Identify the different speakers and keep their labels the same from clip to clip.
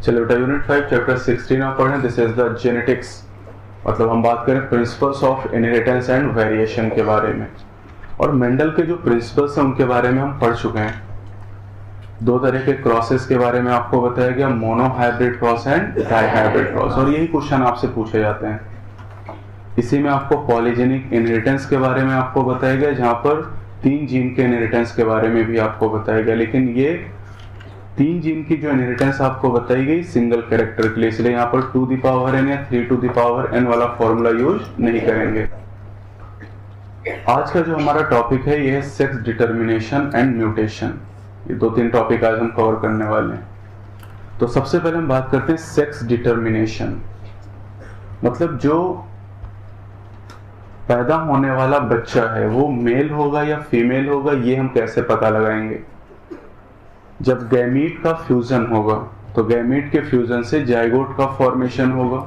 Speaker 1: चलो बेटा unit 5 chapter 16 आप पढ़ें। दिस इज द जेनेटिक्स, मतलब हम बात करें principles of inheritance and variation के बारे में। और मेंडल के जो प्रिंसिपल्स हैं उनके बारे में हम पढ़ चुके हैं। दो तरह के क्रॉसेस के बारे में आपको बताया गया, mono hybrid cross and di hybrid cross, और यही क्वेश्चन आपसे पूछे जाते हैं। इसी में आपको पॉलीजेनिक इनहेरिटेंस के बारे में आपको बताया गया, जहां पर 3 जीन के इनहेरिटेंस के बारे में भी आपको बताया गया। लेकिन ये 3 जीन की जो इनहेरिटेंस आपको बताई गई सिंगल कैरेक्टर के लिए, इसलिए यहाँ पर 2 द पावर n या 3 to the power n वाला फॉर्मूला यूज नहीं करेंगे। आज का जो हमारा टॉपिक है ये है सेक्स डिटर्मिनेशन एंड म्यूटेशन। ये 2-3 टॉपिक आज हम कवर करने वाले हैं। तो सबसे पहले हम बात करते हैं सेक्स डिटर्मिनेशन, मतलब जो पैदा होने वाला बच्चा है वो मेल होगा या फीमेल होगा, ये हम कैसे पता लगाएंगे। जब गैमीट का फ्यूजन होगा तो गैमीट के फ्यूजन से जाइगोट का फॉर्मेशन होगा,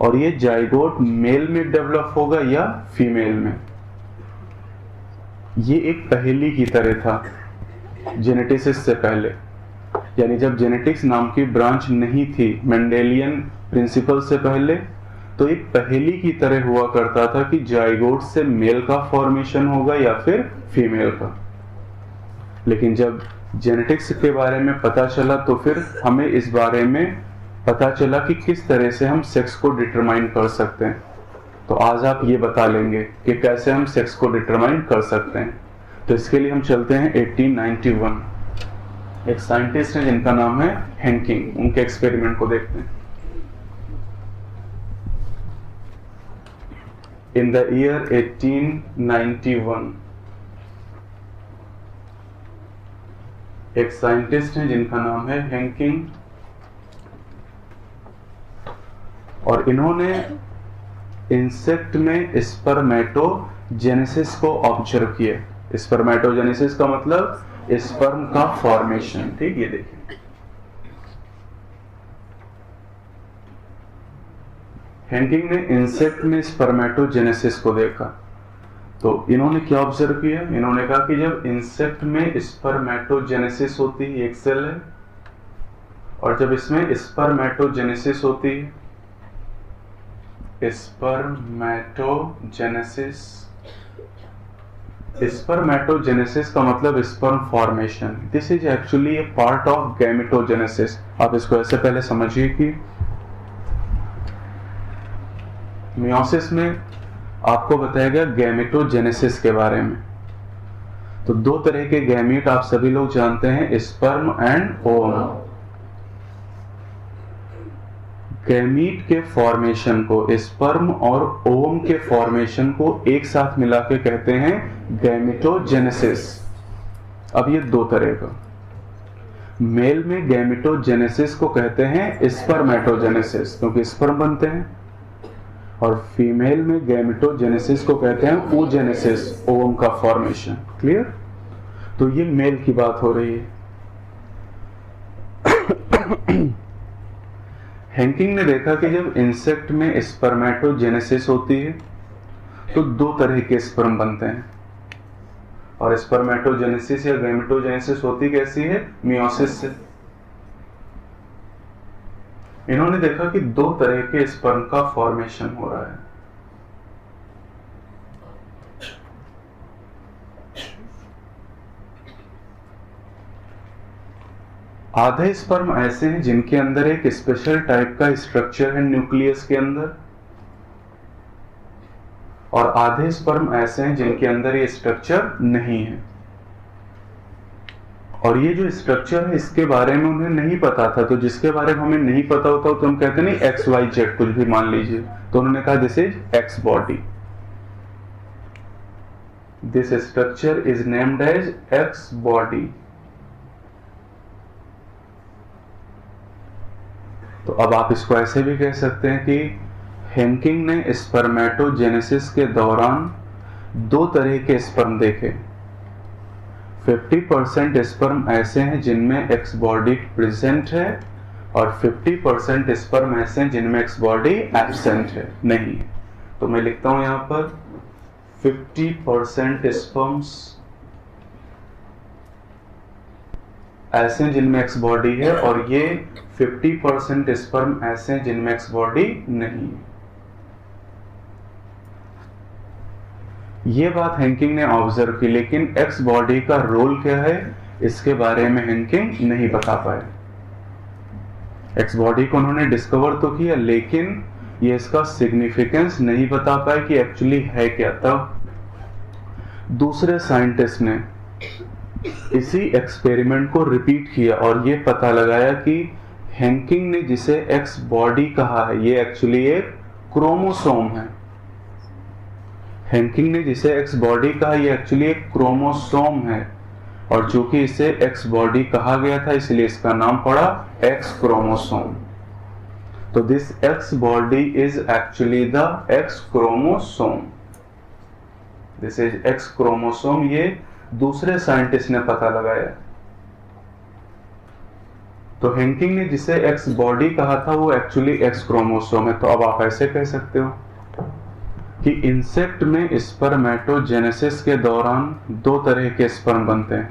Speaker 1: और ये जाइगोट मेल में डेवलप होगा या फीमेल में। ये एक पहेली की तरह था जेनेटिसिस से पहले, यानी जब जेनेटिक्स नाम की ब्रांच नहीं थी मेंडेलियन प्रिंसिपल से पहले, तो एक पहेली की तरह हुआ करता था कि जाइगोट से मेल का फॉर्मेशन होगा या फिर फीमेल का। लेकिन जब जेनेटिक्स के बारे में पता चला तो फिर हमें इस बारे में पता चला कि किस तरह से हम सेक्स को डिटरमाइन कर सकते हैं। तो आज आप ये बता लेंगे कि कैसे हम सेक्स को डिटरमाइन कर सकते हैं। तो इसके लिए हम चलते हैं 1891। एक साइंटिस्ट है जिनका नाम है हेंकिंग, उनके एक्सपेरिमेंट को देखते हैं। इन द ईयर 1891 एक साइंटिस्ट हैं जिनका नाम है हेंकिंग, और इन्होंने इंसेक्ट में स्पर्मेटोजेनेसिस को ऑब्जर्व किया। स्पर्मेटोजेनेसिस का मतलब स्पर्म का फॉर्मेशन। ठीक, ये देखिए हेंकिंग ने इंसेक्ट में स्पर्मेटोजेनेसिस को देखा। तो इन्होंने क्या ऑब्जर्व किया, इन्होंने कहा कि जब इंसेक्ट में स्पर्मेटोजेनेसिस होती है, एक सेल है, और जब इसमें स्पर्मेटोजेनेसिस होती है, स्पर्मेटोजेनेसिस का मतलब sperm formation. This is actually A part of gametogenesis. आप इसको ऐसे पहले समझिए कि मियोसिस में आपको बताया गया गैमेटोजेनेसिस के बारे में। तो 2 तरह के गैमीट आप सभी लोग जानते हैं, स्पर्म एंड ओवम। गैमीट के फॉर्मेशन को, स्पर्म और ओवम के फॉर्मेशन को एक साथ मिला के कहते हैं गैमेटोजेनेसिस। अब ये 2 तरह का, मेल में गैमेटोजेनेसिस को कहते हैं स्पर्मेटोजेनेसिस क्योंकि स्पर्म बनते हैं, और फीमेल में गैमेटोजेनेसिस को कहते हैं oogenesis, ओवम का फॉर्मेशन। क्लियर? तो ये मेल की बात हो रही है। हेंकिंग ने देखा कि जब इंसेक्ट में स्पर्मेटोजेनेसिस होती है तो 2 तरह के स्पर्म बनते हैं, और स्पर्मेटोजेनेसिस या गैमेटोजेनेसिस होती कैसी है, मियोसिस से। इन्होंने देखा कि 2 तरह के स्पर्म का फॉर्मेशन हो रहा है। आधे स्पर्म ऐसे हैं जिनके अंदर एक स्पेशल टाइप का स्ट्रक्चर है न्यूक्लियस के अंदर, और आधे स्पर्म ऐसे हैं जिनके अंदर ये स्ट्रक्चर नहीं है। और ये जो स्ट्रक्चर है इसके बारे में उन्हें नहीं पता था। तो जिसके बारे में हमें नहीं पता होता तो हम कहते नहीं XYZ कुछ भी मान लीजिए, तो उन्होंने कहा this is X body, this structure is named as X body. तो अब आप इसको ऐसे भी कह सकते हैं कि हेंकिंग ने स्पर्मेटोजेनेसिस के दौरान 2 तरह के स्पर्म देखे। 50% स्पर्म ऐसे हैं जिनमें एक्स बॉडी प्रेजेंट है, और 50% स्पर्म ऐसे हैं जिनमें एक्स बॉडी एब्सेंट है, नहीं है। तो मैं लिखता हूं यहां पर 50% स्पर्म्स ऐसे हैं जिनमें एक्स बॉडी है, और ये 50% स्पर्म ऐसे हैं जिनमें एक्स बॉडी नहीं है। ये बात हैंकिंग ने ऑब्जर्व की, लेकिन एक्स बॉडी का रोल क्या है इसके बारे में हैंकिंग नहीं बता पाए। एक्स बॉडी को उन्होंने डिस्कवर तो किया, लेकिन ये इसका सिग्निफिकेंस नहीं बता पाए कि एक्चुअली है क्या। तब दूसरे साइंटिस्ट ने इसी एक्सपेरिमेंट को रिपीट किया और ये पता लगाया कि हैंकिंग ने जिसे एक्स बॉडी कहा है ये एक्चुअली एक क्रोमोसोम है। हैंकिंग ने जिसे एक्स बॉडी कहा ये एक्चुअली एक क्रोमोसोम है, और चूंकि इसे एक्स बॉडी कहा गया था इसलिए इसका नाम पड़ा एक्स क्रोमोसोम। तो this x body is actually the x chromosome. This is x chromosome, ये दूसरे साइंटिस्ट ने पता लगाया। तो हैंकिंग ने जिसे एक्स बॉडी कहा था वो एक्चुअली एक्स क्रोमोसोम है। तो अब आप ऐसे कह सकते हो कि इंसेक्ट में स्पर्मेटोजेनेसिस के दौरान दो तरह के स्पर्म बनते हैं।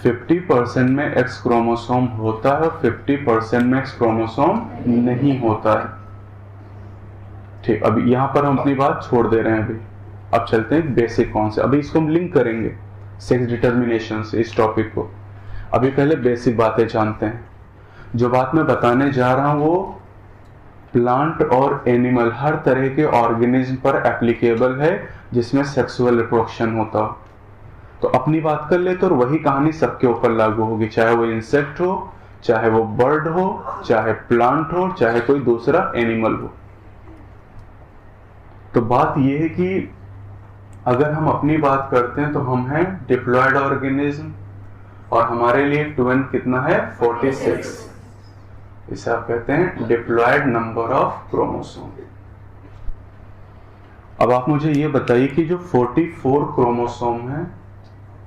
Speaker 1: 50% में एक्स क्रोमोसोम होता है और 50% में एक्स क्रोमोसोम नहीं होता है। ठीक, अभी यहां पर हम अपनी बात छोड़ दे रहे हैं। अभी अब चलते हैं बेसिक कॉन्सेप्ट। अभी इसको हम लिंक करेंगे सेक्स डिटर्मिनेशन से इस टॉपिक को। अभी पहले बेसिक बातें जानते हैं। जो बात मैं बताने जा रहा हूं वो प्लांट और एनिमल हर तरह के ऑर्गेनिज्म पर एप्लीकेबल है जिसमें सेक्सुअल रिप्रोडक्शन होता हो। तो अपनी बात कर ले तो वही कहानी सबके ऊपर लागू होगी, चाहे वो इंसेक्ट हो, चाहे वो बर्ड हो, चाहे प्लांट हो, चाहे कोई दूसरा एनिमल हो। तो बात यह है कि अगर हम अपनी बात करते हैं तो हम हैं डिप्लॉयड ऑर्गेनिज्म, और हमारे लिए ट्वेन कितना है 46। इसे आप कहते हैं डिप्लॉयड नंबर ऑफ क्रोमोसोम। अब आप मुझे ये बताइए कि जो 44 क्रोमोसोम है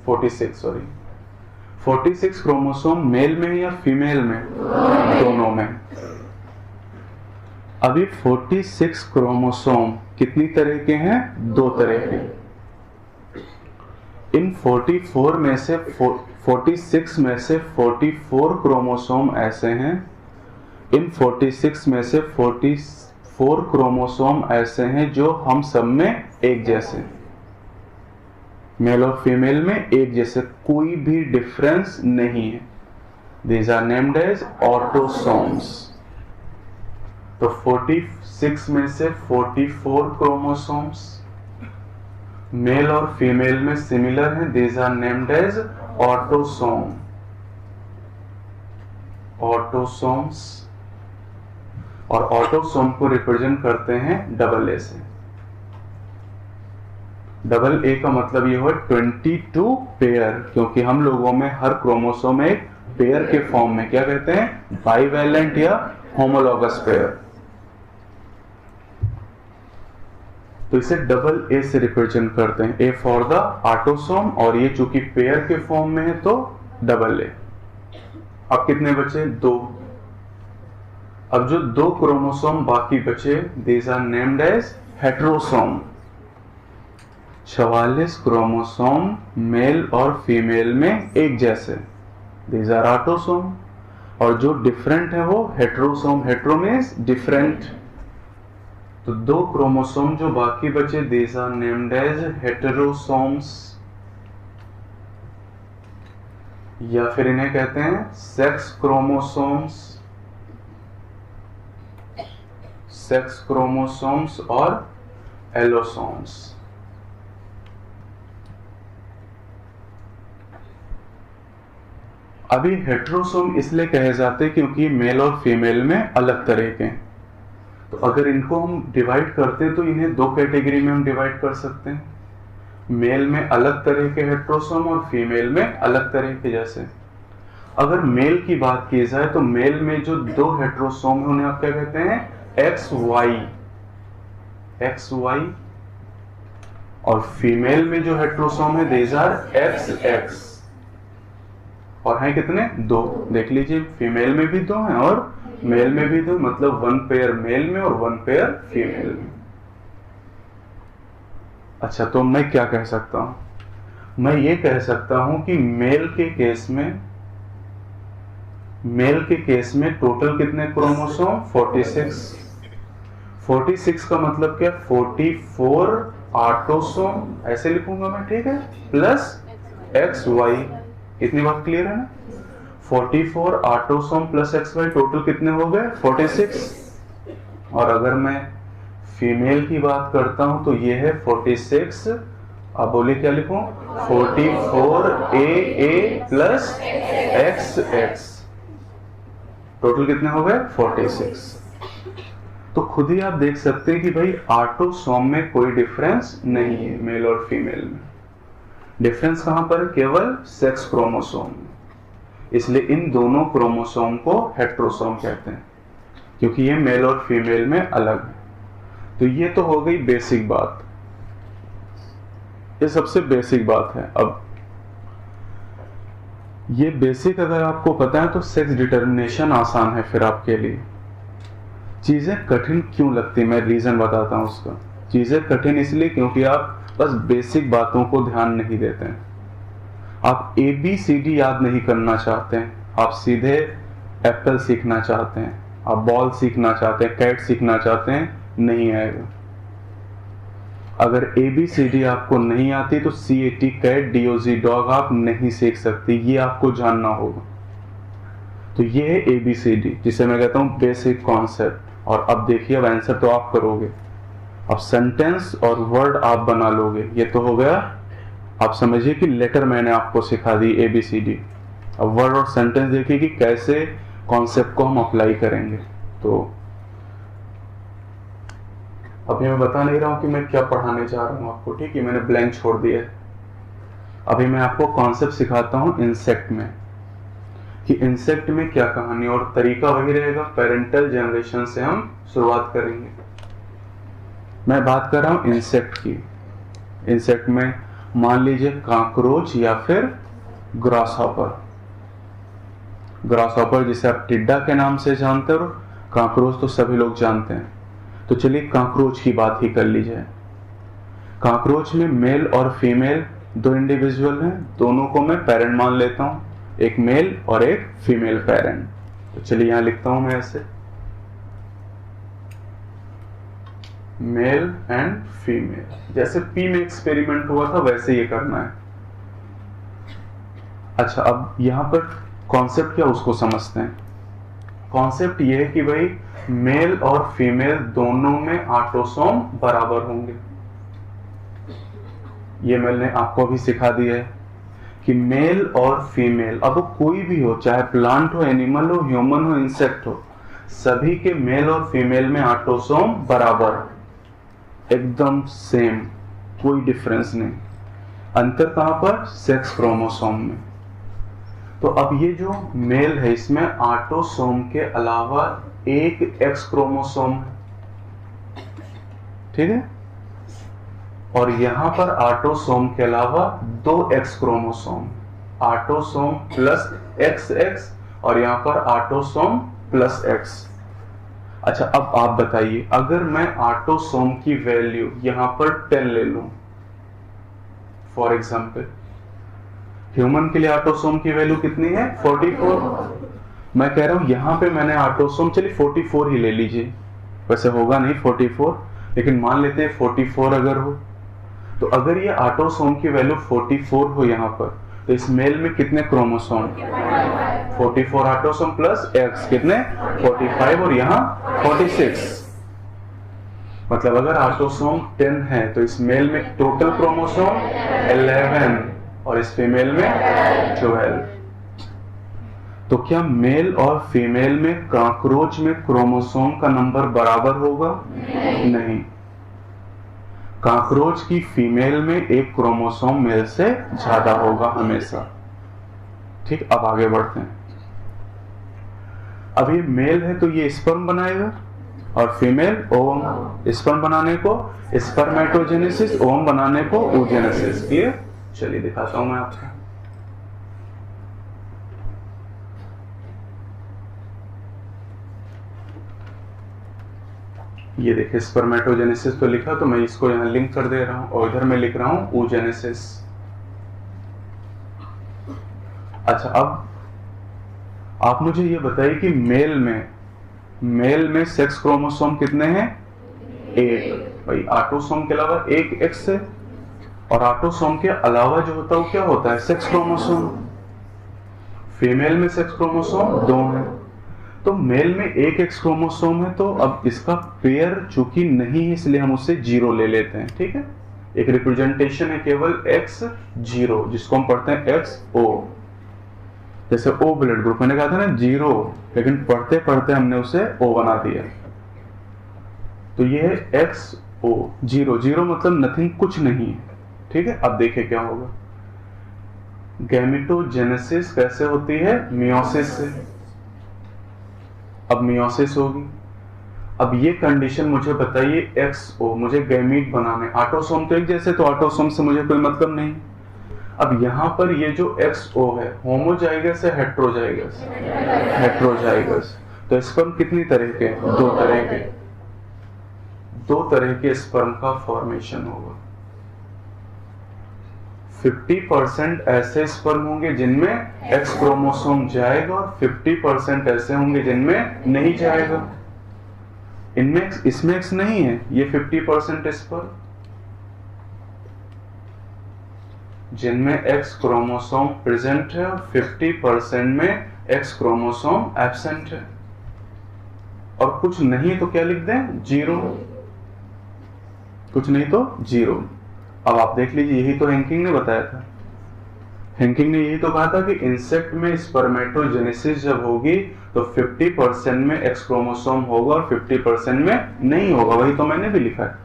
Speaker 1: 46 क्रोमोसोम मेल में या फीमेल में? दोनों में। अभी 46 क्रोमोसोम कितनी तरह के हैं? दो तरह के। इन 46 में से 44 क्रोमोसोम ऐसे हैं, इन 46 में से 44 क्रोमोसोम ऐसे हैं जो हम सब में एक जैसे, मेल और फीमेल में एक जैसे, कोई भी डिफरेंस नहीं है। These are named as autosomes. तो 46 में से 44 क्रोमोसोम्स मेल और फीमेल में सिमिलर हैं, these are named as autosome. Autosomes, और ऑटोसोम को रिप्रेजेंट करते हैं डबल ए से। डबल ए का मतलब ये हुआ 22 पेयर, क्योंकि हम लोगों में हर क्रोमोसोम एक पेयर के फॉर्म में, क्या कहते हैं, बाइवैलेंट या होमोलॉगस पेयर। तो इसे डबल ए से रिप्रेजेंट करते हैं, ए फॉर द ऑटोसोम, और ये चूंकि पेयर के फॉर्म में है तो डबल ए। अब कितने बचे? 2। अब जो 2 क्रोमोसोम बाकी बचे, these are named as heterosome. 44 chromosome male और फीमेल में एक जैसे, दीज आर ऑटोसोम, और जो डिफरेंट है वो हेटेरोसोम। Hetero means different. तो 2 क्रोमोसोम जो बाकी बचे, दीज आर नेम्ड एज हेटेरोसोम्स, या फिर इन्हें कहते हैं सेक्स क्रोमोसोम्स। सेक्स क्रोमोसोम्स और एलोसोम्स। अभी हेटेरोसोम इसलिए कहे जाते हैं क्योंकि मेल और फीमेल में अलग तरह के हैं। तो अगर इनको हम डिवाइड करते हैं तो इन्हें 2 कैटेगरी में हम डिवाइड कर सकते हैं, मेल में अलग तरह के हेटेरोसोम और फीमेल में अलग तरह के। जैसे अगर मेल की बात की जाए तो मेल में जो 2 हेटेरोसोम है उन्हें आप क्या कहते हैं? XY, और फीमेल में जो हेटेरोसोम है दीज आर XX, और हैं कितने? 2। देख लीजिए, फीमेल में भी 2 हैं और मेल में भी 2, मतलब 1 पेयर मेल में और 1 पेयर फीमेल में। अच्छा, तो मैं क्या कह सकता हूं? मैं ये कह सकता हूं कि मेल के केस में मेल के केस में टोटल कितने क्रोमोसोम? 46। 46 का मतलब क्या? 44 ऑटोसोम, ऐसे लिखूंगा मैं, ठीक है, प्लस XY। इतनी बात क्लियर है ना? 44 ऑटोसोम प्लस XY टोटल कितने हो गए? 46। और अगर मैं फीमेल की बात करता हूं तो ये है 46। अब बोलिए क्या लिखूं? 44AA plus XX। टोटल कितने हो गए? 46। तो खुद ही आप देख सकते हैं कि भाई ऑटोसोम में कोई डिफरेंस नहीं है मेल और फीमेल में। डिफरेंस कहां पर? केवल सेक्स क्रोमोसोम में। इसलिए इन दोनों क्रोमोसोम को हेट्रोसोम कहते हैं, क्योंकि ये मेल और फीमेल में अलग है। तो ये तो हो गई बेसिक बात, ये सबसे बेसिक बात है। अब ये बेसिक अगर आपको पता है तो सेक्स डिटर्मिनेशन आसान है फिर आपके लिए। चीजें कठिन क्यों लगती, मैं रीजन बताता हूं उसका। चीजें कठिन इसलिए क्योंकि आप बस बेसिक बातों को ध्यान नहीं देते हैं। आप ABCD याद नहीं करना चाहते हैं, आप सीधे एप्पल सीखना चाहते हैं, आप बॉल सीखना चाहते हैं, कैट सीखना चाहते हैं, नहीं आएगा। अगर ABCD आपको नहीं आती तो CAT कैट, DOG डॉग आप नहीं सीख सकते, ये आपको जानना होगा। तो ये है ABCD, जिसे मैं कहता हूं बेसिक कॉन्सेप्ट। और अब देखिए, अब आंसर तो आप करोगे, अब सेंटेंस और वर्ड आप बना लोगे। ये तो हो गया, आप समझिए कि लेटर मैंने आपको सिखा दी ABCD। अब वर्ड और सेंटेंस देखिए कि कैसे कॉन्सेप्ट को हम अप्लाई करेंगे। तो अभी मैं बता नहीं रहा हूं कि मैं क्या पढ़ाने जा रहा हूं आपको, ठीक है, मैंने ब्लैंक छोड़ दिया। अभी मैं आपको कॉन्सेप्ट सिखाता हूं इंसेक्ट में, कि इंसेक्ट में क्या कहानी, और तरीका वही रहेगा, पेरेंटल जनरेशन से हम शुरुआत करेंगे। मैं बात कर रहा हूं इंसेक्ट की। इंसेक्ट में मान लीजिए काकरोच या फिर ग्रासहॉपर। ग्रासहॉपर जिसे आप टिड्डा के नाम से जानते हो, काकरोच तो सभी लोग जानते हैं। तो चलिए काकरोच की बात ही कर लीजिए। काकरोच में मेल और फीमेल दो इंडिविजुअल हैं, दोनों को मैं पेरेंट मान लेता हूं, एक मेल और एक फीमेल पेरेंट। तो चलिए यहां लिखता हूं मैं ऐसे, मेल एंड फीमेल। जैसे पी में एक्सपेरिमेंट हुआ था वैसे ये करना है। अच्छा, अब यहां पर कॉन्सेप्ट क्या उसको समझते हैं। कॉन्सेप्ट ये है कि भाई मेल और फीमेल दोनों में ऑटोसोम बराबर होंगे। ये मैंने आपको भी सिखा दिया है कि मेल और फीमेल, अब कोई भी हो, चाहे प्लांट हो, एनिमल हो, ह्यूमन हो, इंसेक्ट हो, सभी के मेल और फीमेल में ऑटोसोम बराबर, एकदम सेम, कोई डिफरेंस नहीं। अंतर कहां पर? सेक्स क्रोमोसोम में। तो अब ये जो मेल है इसमें ऑटोसोम के अलावा एक एक्स क्रोमोसोम, ठीक है, और यहां पर ऑटोसोम के अलावा दो x chromosome, autosome plus XX और यहां पर ऑटोसोम प्लस X। अच्छा, अब आप बताइए, अगर मैं ऑटोसोम की वैल्यू यहां पर 10 ले लूं, फॉर एग्जांपल, ह्यूमन के लिए ऑटोसोम की वैल्यू कितनी है? 44। मैं कह रहा हूं यहां पे मैंने ऑटोसोम, चलिए 44 ही ले लीजिए, वैसे होगा नहीं 44, लेकिन मान लेते हैं 44 अगर हो, तो अगर ये ऑटोसोम की वैल्यू 44 हो यहां पर, तो इस मेल में कितने क्रोमोसोम? 44 ऑटोसोम प्लस X, कितने? 45, और यहाँ 46। मतलब अगर ऑटोसोम 10 है तो इस मेल में टोटल क्रोमोसोम 11 और इस फीमेल में 12। तो क्या मेल और फीमेल में काकरोच में क्रोमोसोम का नंबर बराबर होगा? नहीं। काकरोच की फीमेल में एक क्रोमोसोम मेल से ज्यादा होगा हमेशा। ठीक, अब आगे बढ़ते हैं। अब ये मेल है तो ये स्पर्म बनाएगा और फीमेल ओवम। स्पर्म बनाने को स्पर्मेटोजेनेसिस, ओवम बनाने को oogenesis। क्लियर? चलिए दिखाता हूं मैं आपको। ये देखिए स्पर्मेटोजेनेसिस तो लिखा, तो मैं इसको यहां लिंक कर दे रहा हूं और इधर मैं लिख रहा हूं oogenesis। अच्छा, अब आप मुझे ये बताइए कि मेल में सेक्स क्रोमोसोम कितने हैं? 8। भाई ऑटोसोम के अलावा एक एक्स है, और ऑटोसोम के अलावा जो होता है वो क्या होता है? Sex chromosome. फीमेल में सेक्स क्रोमोसोम 2 है, तो मेल में एक एक्स क्रोमोसोम है, तो अब इसका पेयर चूंकि नहीं है इसलिए हम उससे 0 ले लेते हैं। ठीक है, एक रिप्रेजेंटेशन है केवल X0, जिसको हम पढ़ते हैं XO। जैसे O ब्लड ग्रुप, मैंने कहा था ना 0, लेकिन पढ़ते पढ़ते हमने उसे O बना दिया, तो ये है XO। 0 मतलब नथिंग, कुछ नहीं है। ठीक है, अब देखिए क्या होगा। गैमेटोजेनेसिस कैसे होती है? मियोसिस से। अब मियोसिस होगी। अब ये कंडीशन मुझे बताइए XO, मुझे गैमीट बनाने, ऑटोसोम तो एक जैसे, तो ऑटोसोम से मुझे कोई मतलब नहीं। अब यहाँ पर ये जो XO है, होमोजाइगस है हेट्रोजाइगस? हेट्रोजाइगस। तो स्पर्म कितनी तरह के? 2 तरह के। 2 तरह के स्पर्म का फॉर्मेशन होगा। 50% ऐसे स्पर्म होंगे जिनमें X क्रोमोसोम जाएगा, और 50% ऐसे होंगे जिनमें नहीं जाएगा। इसमें X नहीं है, ये 50% स्पर्म जिनमें X क्रोमोसोम प्रेजेंट है, और 50% में X क्रोमोसोम एब्सेंट है। और कुछ नहीं तो क्या लिख दें? 0। कुछ नहीं तो 0। अब आप देख लीजिए, यही तो हैंकिंग ने बताया था। हैंकिंग ने यही तो कहा था कि इंसेक्ट में स्पर्मेटोजेनेसिस जब होगी तो 50% में X क्रोमोसोम होगा और 50% में नहीं होगा। वही तो मैंने भी लिखा है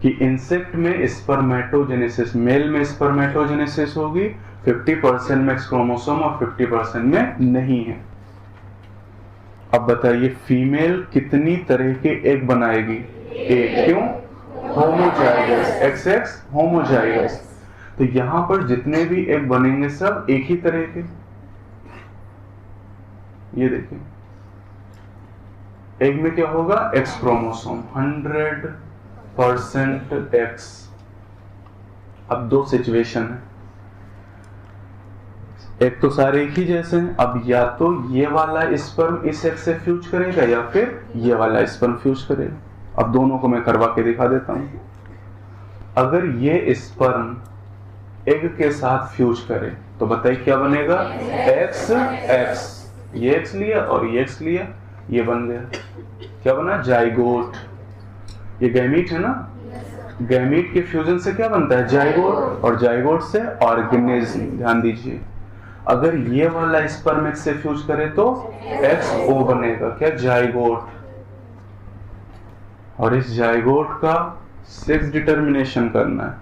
Speaker 1: कि इंसेक्ट में स्पर्मेटोजेनेसिस, मेल में स्पर्मेटोजेनेसिस होगी, 50% में X क्रोमोसोम और 50% में नहीं है। अब बताइए फीमेल कितनी तरह के एग बनाएगी? एक। क्यों? Homozygous, XX homozygous. तो यहां पर जितने भी एग बनेंगे सब एक ही तरह के। ये देखिए, एग में क्या होगा? X chromosome 100% X। अब 2 सिचुएशन है, एक तो सारे एक ही जैसे हैं। अब या तो ये वाला स्पर्म इस एग से फ्यूज करेगा, या फिर ये वाला स्पर्म फ्यूज करेगा। अब दोनों को मैं करवा के दिखा देता हूं। अगर ये स्पर्म एग के साथ फ्यूज करे तो बताइए क्या बनेगा? X। ये X लिया और ये X लिया, ये बन गया, क्या बना? जाइगोट। ये गैमीट है ना, गैमीट के फ्यूजन से क्या बनता है? जाइगोट, और जाइगोट से ऑर्गेनिज्म। ध्यान दीजिए, अगर ये वाला स्पर्म X से फ्यूज करे तो XO बनेगा, क्या? जाइगोट। और इस जाइगोट का सेक्स डिटर्मिनेशन करना है,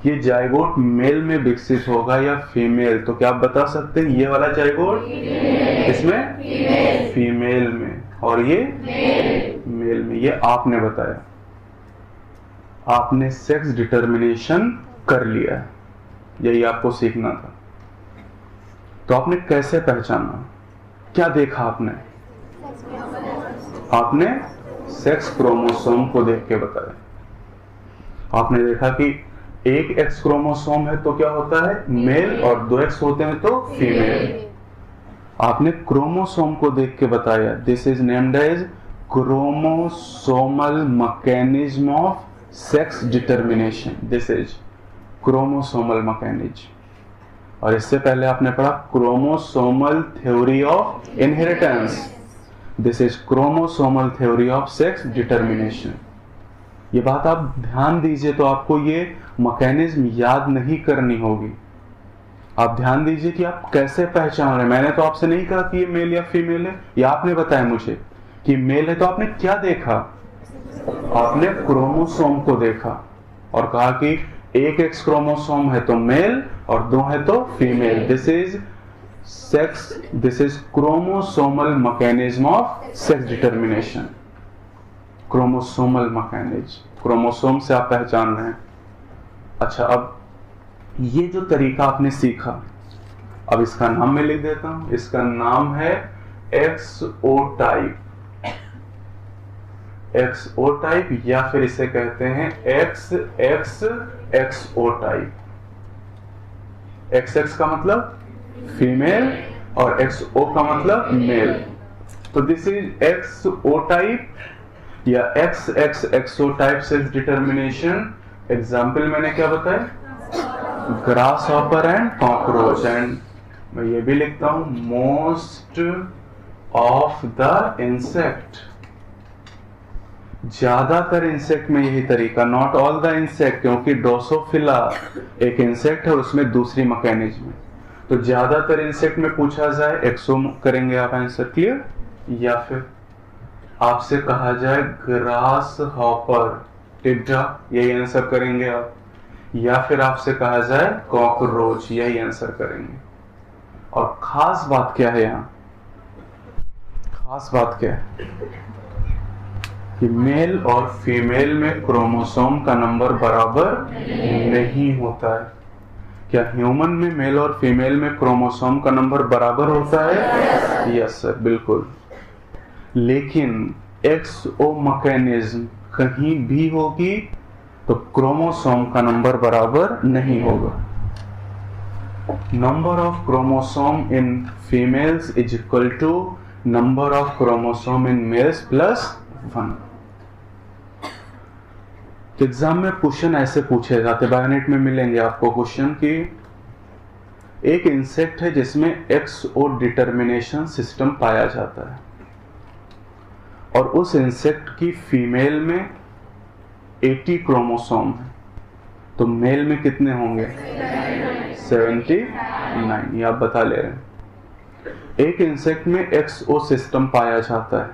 Speaker 1: ये जाइगोट मेल में विकसित होगा या फीमेल। तो क्या आप बता सकते हैं? ये वाला जाइगोट इसमें फीमेल में, और ये मेल में। ये आपने बताया, आपने सेक्स डिटर्मिनेशन कर लिया है, यही आपको सीखना था। तो आपने कैसे पहचाना? क्या देखा आपने? आपने सेक्स क्रोमोसोम को देख के बताया। आपने देखा कि एक X क्रोमोसोम है तो क्या होता है? मेल, और 2 X होते हैं तो फीमेल। आपने क्रोमोसोम को देख के बताया। This is named as chromosomal mechanism of sex determination. This is chromosomal mechanism. और इससे पहले आपने पढ़ा chromosomal theory of inheritance. This is chromosomal theory of sex determination. ये बात आप ध्यान दीजिए, तो आपको ये मैकेनिज्म याद नहीं करनी होगी। आप ध्यान दीजिए कि आप कैसे पहचान रहे हैं। मैंने तो आपसे नहीं कहा कि ये मेल या फीमेल है, या आपने बताया मुझे कि मेल है, तो आपने क्या देखा? आपने क्रोमोसोम को देखा और कहा कि एक X क्रोमोसोम है तो मेल और 2 है तो female. This is sex, this is chromosomal mechanism of sex determination. Chromosomal mechanism, chromosome से आप पहचान रहे हैं। अच्छा, अब ये जो तरीका आपने सीखा, अब इसका नाम मैं लिख देता हूं। इसका नाम है XO टाइप। XO टाइप, या फिर इसे कहते हैं XXXO टाइप। XX का मतलब फीमेल, और XO का मतलब मेल। तो दिस इज XO टाइप या XXXO type self determination. Example मैंने क्या बताया, grass hopper and cockroach. And मैं ये भी लिखता हूं मोस्ट ऑफ द इंसेक्ट, ज्यादातर इंसेक्ट में यही तरीका, नॉट ऑल द इंसेक्ट, क्योंकि ड्रोसोफिला एक इंसेक्ट है और उसमें दूसरी मैकेनिज्म है। तो ज्यादातर इंसेक्ट में पूछा जाए एक्सो करेंगे आप आंसर, क्लियर। या फिर आपसे कहा जाए ग्रास हॉपर टिड्डा, यही आंसर करेंगे आप। या फिर आपसे कहा जाए कॉकरोच, यही आंसर करेंगे। और खास बात क्या है यहाँ, खास बात क्या है कि मेल और फीमेल में क्रोमोसोम का नंबर बराबर नहीं होता है। क्या ह्यूमन में मेल और फीमेल में क्रोमोसोम का नंबर बराबर होता है? यस सर, बिल्कुल। लेकिन XO मैकेनिज्म कहीं भी होगी तो क्रोमोसोम का नंबर बराबर नहीं होगा। Number of chromosome in females is equal to number of chromosome in males plus 1। तो एग्जाम में क्वेश्चन ऐसे पूछे जाते, बायोनेट में मिलेंगे आपको क्वेश्चन कि एक इंसेक्ट है जिसमें XO डिटर्मिनेशन सिस्टम पाया जाता है और उस इंसेक्ट की फीमेल में 80 क्रोमोसोम है, तो मेल में कितने होंगे? 79, ये आप बता ले रहे हैं। एक इंसेक्ट में XO सिस्टम पाया जाता है,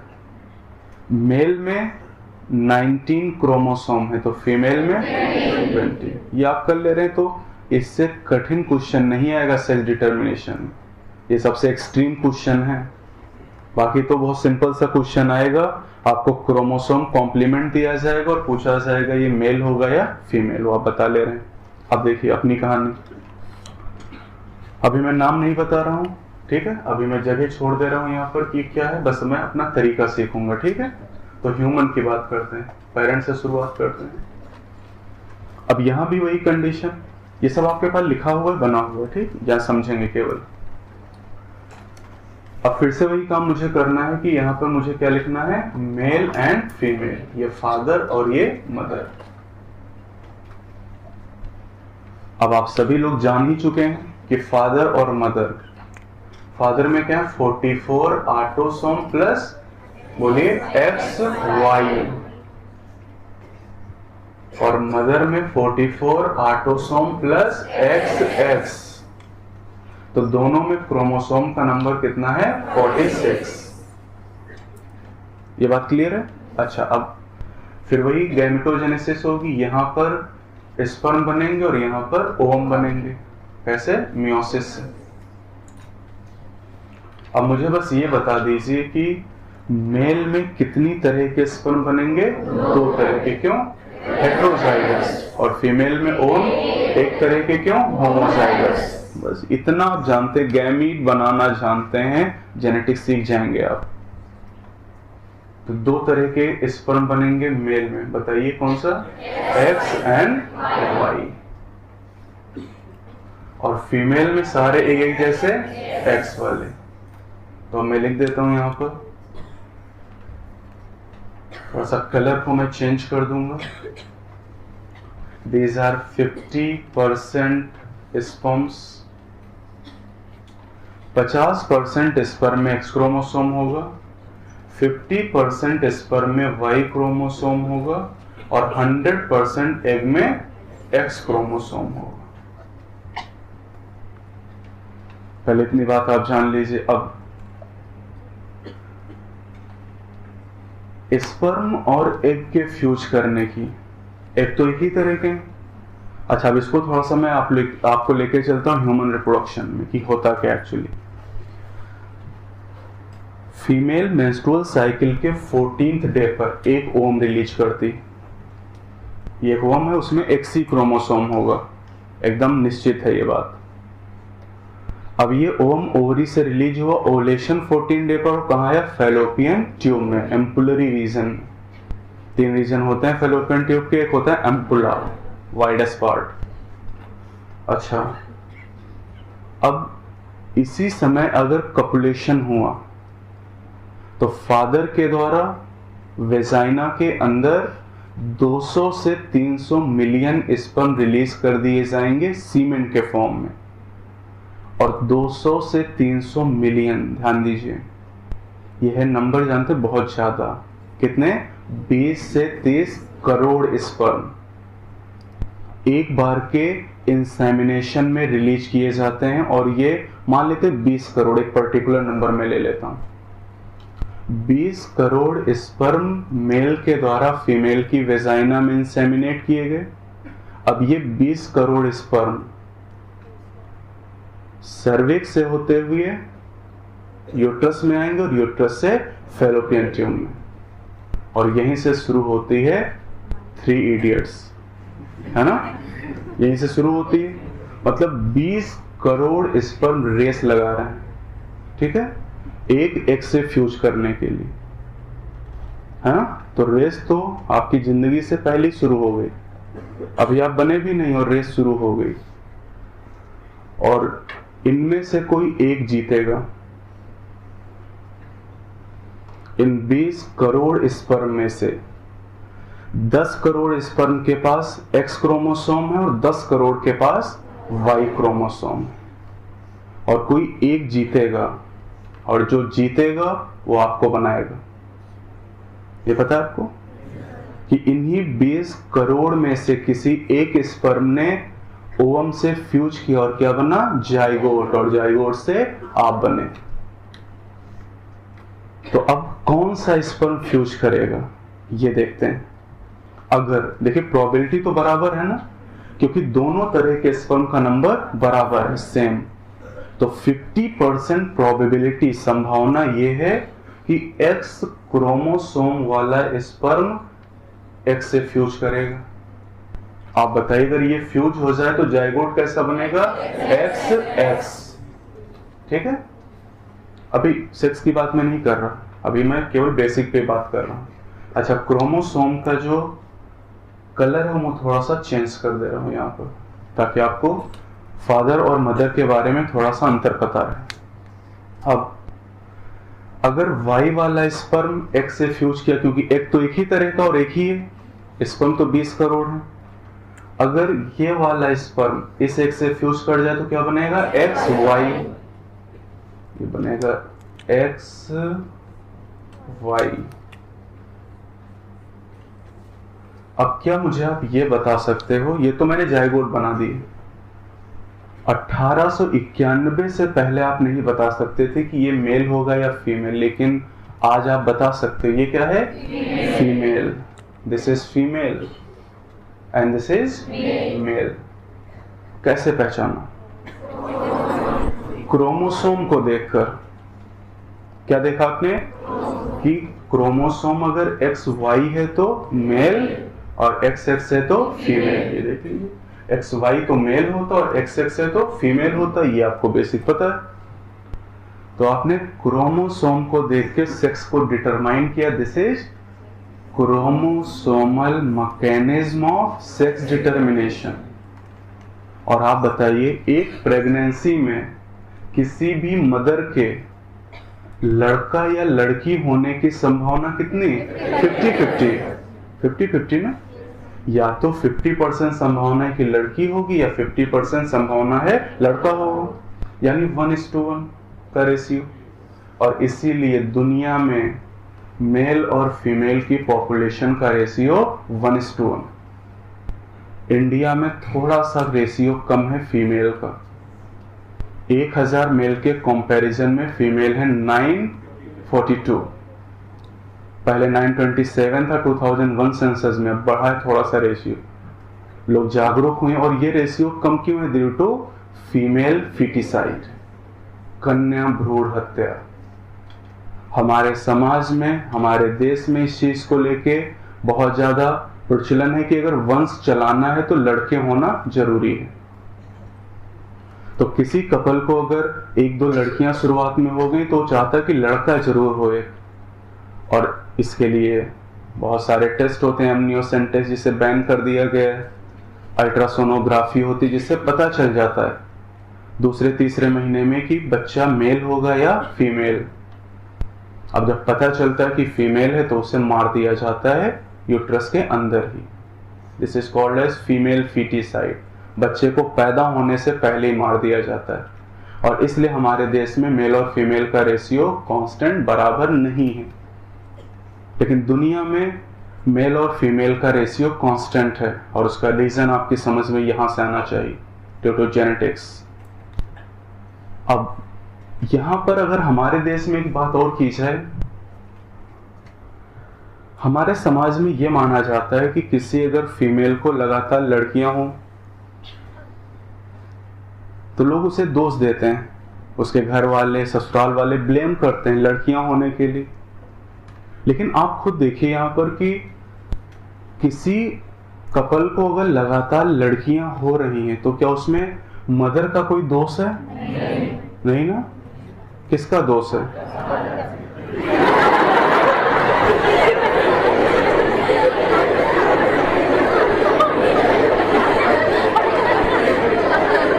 Speaker 1: मेल में 19 क्रोमोसोम है, तो फीमेल में 20। ये आप कर ले रहे हैं, तो इससे कठिन क्वेश्चन नहीं आएगा सेक्स डिटर्मिनेशन। ये सबसे एक्सट्रीम क्वेश्चन है, बाकी तो बहुत सिंपल सा क्वेश्चन आएगा। आपको क्रोमोसोम कॉम्प्लीमेंट दिया जाएगा और पूछा जाएगा ये मेल होगा या फीमेल, वो आप बता ले रहे हैं। अब देखिए अपनी कहानी, अभी मैं नाम नहीं बता रहा हूँ, ठीक है, अभी मैं जगह छोड़ दे रहा हूँ यहाँ पर कि क्या है, बस मैं अपना तरीका सीखूंगा, ठीक है। तो ह्यूमन की बात करते हैं, पेरेंट्स से शुरुआत करते हैं। अब यहाँ भी वही कंडीशन, ये सब आपके पास लिखा हुआ है, बना हुआ है, ठीक, या समझेंगे केवल। अब फिर से वही काम मुझे करना है कि यहाँ पर मुझे क्या लिखना है, मेल एंड फीमेल, ये फादर और ये मदर। अब आप सभी लोग जान ही चुके हैं कि फादर और मदर, फादर में क्या है 44 ऑटोसोम प्लस, बोलिए XY, और मदर में 44 ऑटोसोम प्लस XX। तो दोनों में क्रोमोसोम का नंबर कितना है? 46। ये बात क्लियर है? अच्छा, अब फिर वही गैमेटोजेनेसिस होगी, यहाँ पर स्पर्म बनेंगे और यहाँ पर ओवम बनेंगे। कैसे? मियोसिस से। अब मुझे बस ये बता दीजिए कि मेल में कितनी तरह के स्पर्म बनेंगे? 2 तरह के। क्यों? हेटेरोजाइगस। और फीमेल में ओवम 1 तरह के। क्यों? होमोजाइगस। बस इतना आप जानते, गैमीट बनाना जानते हैं, जेनेटिक्स सीख जाएंगे आप। तो 2 तरह के स्पर्म बनेंगे मेल में, बताइए कौन सा? X and Y। और फीमेल में सारे एक जैसे X वाले। तो मैं लिख देता हूं यहां पर, थोड़ा सा कलर को मैं चेंज कर दूंगा। These are 50% स्पर्म्स, 50% स्पर्म में X क्रोमोसोम होगा, 50% स्पर्म में Y क्रोमोसोम होगा और 100% एग में X क्रोमोसोम होगा। पहले इतनी बात आप जान लीजिए। अब स्पर्म और एग के फ्यूज करने की, एग तो एक ही तरह के। अच्छा, अब इसको थोड़ा सा मैं आपको लेके चलता हूं ह्यूमन रिप्रोडक्शन में कि होता क्या एक्चुअली। फीमेल मेंस्ट्रुअल साइकिल के 14th डे पर एक ओवम रिलीज करती। ये ओवम है, उसमें XY क्रोमोसोम होगा, एकदम निश्चित है ये बात। अब ये ओवम ओवरी से रिलीज हुआ, ओवुलेशन 14 डे पर कहाँ है? फैलोपियन ट्यूब में, एम्पुलरी रीजन। 3 रीजन होते हैं फैलोपियन ट्यूब के, एक होता है एम्पुला, वाइडेस्ट पार्ट। अच्छा, अब इसी समय अगर कपुलेशन हुआ तो फादर के द्वारा वेजाइना के अंदर 200 से 300 मिलियन स्पर्म रिलीज कर दिए जाएंगे सीमेंट के फॉर्म में। और 200 से 300 मिलियन, ध्यान दीजिए, यह नंबर जानते बहुत ज्यादा, कितने? 20 से 30 करोड़ स्पर्म एक बार के इंसेमिनेशन में रिलीज किए जाते हैं। और ये मान लेते 20 करोड़, एक पर्टिकुलर नंबर में ले लेता हूं। 20 करोड़ स्पर्म मेल के द्वारा फीमेल की वेजाइना में इंसेमिनेट किए गए। अब ये 20 करोड़ स्पर्म सर्विक्स से होते हुए यूट्रस में आएंगे और यूट्रस से फैलोपियन ट्यूब में, और यहीं से शुरू होती है 3 इडियट्स, है ना? यहीं से शुरू होती है। मतलब 20 करोड़ स्पर्म रेस लगा रहे हैं, ठीक है, एक एग से फ्यूज करने के लिए, है ना? तो रेस तो आपकी जिंदगी से पहले शुरू हो गई, अभी आप बने भी नहीं और रेस शुरू हो गई। और इनमें से कोई एक जीतेगा। इन 20 करोड़ स्पर्म में से 10 करोड़ स्पर्म के पास एक्स क्रोमोसोम है और 10 करोड़ के पास वाई क्रोमोसोम है, और कोई एक जीतेगा, और जो जीतेगा वो आपको बनाएगा। ये पता है आपको कि इन्हीं 20 करोड़ में से किसी एक स्पर्म ने ओवम से फ्यूज किया और क्या बना? जाइगोट, और जाइगोट से आप बने। तो अब कौन सा स्पर्म फ्यूज करेगा ये देखते हैं। अगर देखिए प्रोबेबिलिटी तो बराबर है ना, क्योंकि दोनों तरह के स्पर्म का नंबर बराबर है, सेम। तो 50% प्रोबेबिलिटी, संभावना ये है कि एक्स क्रोमोसोम वाला स्पर्म एक्स से फ्यूज करेगा। आप बताइए अगर ये फ्यूज हो जाए तो जाइगोट कैसा बनेगा? एक्स एक्स, ठीक है। अभी सेक्स की बात मैं नहीं कर रहा, अभी मैं केवल बेसिक पे बात कर रहा हूं। अच्छा, क्रोमोसोम का जो कलर है वो थोड़ा सा चेंज कर दे रहा हूं यहाँ पर, ताकि आपको फादर और मदर के बारे में थोड़ा सा अंतर पता रहे। अब अगर वाई वाला स्पर्म एक्स से फ्यूज किया, क्योंकि एक तो एक ही तरह का और एक ही है, स्पर्म तो 20 करोड़ है। अगर ये वाला स्पर्म इस एक्स से फ्यूज कर जाए तो क्या बनेगा? एक्स वाई, ये बनेगा एक्स वाई। अब क्या मुझे आप ये बता सकते हो, ये तो मैंने जाइगोट बना दी, 1891 से पहले आप नहीं बता सकते थे कि ये मेल होगा या फीमेल, लेकिन आज आप बता सकते हो ये क्या है? Female. This is female and this is male. कैसे पहचाना? क्रोमोसोम को देखकर। क्या देखा आपने कि क्रोमोसोम अगर एक्स वाई है तो मेल और एक्स एक्स है तो फीमेल। ये देखिए, एक्स वाई तो मेल होता और एक्स एक्स है तो फीमेल होता, ये आपको बेसिक पता है। तो आपने क्रोमोसोम को देख के सेक्स को डिटरमाइन किया। This is chromosomal mechanism of sex determination. और आप बताइए, एक प्रेगनेंसी में किसी भी मदर के लड़का या लड़की होने की संभावना कितनी? 50-50 ना? या तो 50% संभावना है कि लड़की होगी या 50% संभावना है लड़का होगा, यानी 1:1 का रेशियो। और इसीलिए दुनिया में मेल और फीमेल की पॉपुलेशन का रेशियो 1:1। इंडिया में थोड़ा सा रेशियो कम है फीमेल का। 1000 मेल के कंपैरिजन में फीमेल है 942। पहले 927 था 2001 सेंसस में, अब बढ़ा है थोड़ा सा रेशियो। लोग जागरूक हुए और ये रेशियो कम क्यों है? ड्यू टू फीमेल फिटिसाइड, कन्या भ्रूण हत्या। हमारे समाज में, हमारे देश में इस चीज को लेके बहुत ज्यादा प्रचलन है कि अगर वंश चलाना है तो लड़के होना जरूरी है। तो किसी कपल को अगर 1-2 लड़कियां शुरुआत में हो गई तो वो चाहता है कि लड़का जरूर होए, और इसके लिए बहुत सारे टेस्ट होते हैं। एमनियोसेंट टेस्ट जिसे बैन कर दिया गया है, अल्ट्रासोनोग्राफी होती है जिससे पता चल जाता है। दूसरे तीसरे महीने में कि बच्चा मेल होगा या फीमेल। अब जब पता चलता है कि फीमेल है तो उसे मार दिया जाता है यूट्रस के अंदर ही। This is called as female foeticide. बच्चे को पैदा होने से पहले ही मार दिया जाता है। और इसलिए हमारे देश में मेल और फीमेल का रेशियो कांस्टेंट बराबर नहीं है, लेकिन दुनिया में मेल और फीमेल का रेशियो कांस्टेंट है। और उसका रीजन आपकी समझ में यहां से आना चाहिए, ड्यू टू जेनेटिक्स। अब यहां पर अगर हमारे देश में एक बात और की जाए, हमारे समाज में यह माना जाता है कि किसी अगर फीमेल को लगातार लड़कियां हों तो लोग उसे दोष देते हैं, उसके घर वाले ससुराल वाले ब्लेम करते हैं लड़कियां होने के लिए। लेकिन आप खुद देखिए यहां पर कि किसी कपल को अगर लगातार लड़कियां हो रही हैं तो क्या उसमें मदर का कोई दोष है? नहीं ना। किसका दोष है?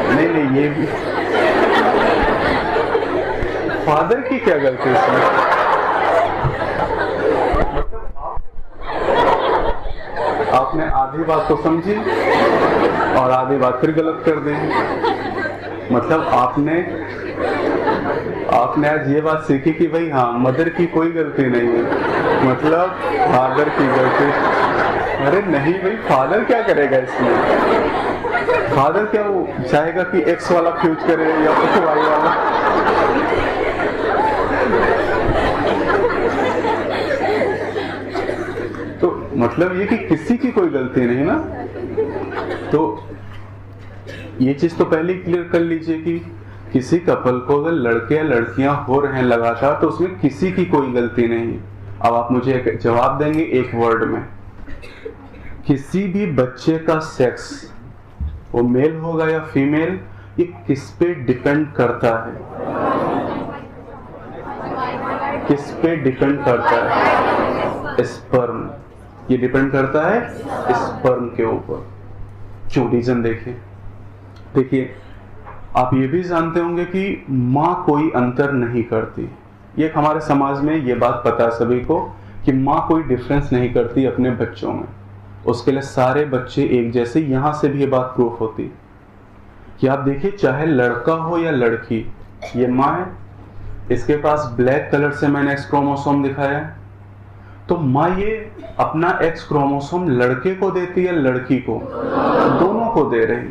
Speaker 1: नहीं, ये भी फादर की क्या गलती है इसमें? आपने आधी बात तो समझी और आधी बात फिर गलत कर दी। मतलब आपने आज ये बात सीखी कि भाई हाँ, मदर की कोई गलती नहीं है, मतलब फादर की गलती। अरे नहीं भाई, फादर क्या करेगा इसमें? फादर क्या वो चाहेगा कि एक्स वाला फ्यूज करे या फिर वाई वाला? तो मतलब ये कि किसी की कोई गलती नहीं ना। तो ये चीज तो पहले क्लियर कर लीजिए कि किसी कपल को अगर लड़के या लड़कियां हो रहे हैं लगातार तो उसमें किसी की कोई गलती नहीं। अब आप मुझे एक जवाब देंगे एक वर्ड में, किसी भी बच्चे का सेक्स वो मेल होगा या फीमेल, ये किस पे डिपेंड करता है? किस पे डिपेंड करता है? स्पर्म। ये डिपेंड करता है स्पर्म के ऊपर। क्यों? रीजन देखिए आप ये भी जानते होंगे कि माँ कोई अंतर नहीं करती। ये हमारे समाज में ये बात पता है सभी को कि माँ कोई डिफरेंस नहीं करती अपने बच्चों में। उसके लिए सारे बच्चे एक जैसे। यहां से भी ये बात प्रूफ होती कि आप देखिए, चाहे लड़का हो या लड़की, ये माँ है, इसके पास ब्लैक कलर से मैंने एक्स क्रोमोसोम दिखाया है, तो माँ ये अपना एक्स क्रोमोसोम लड़के को देती है लड़की को? दोनों को दे रही।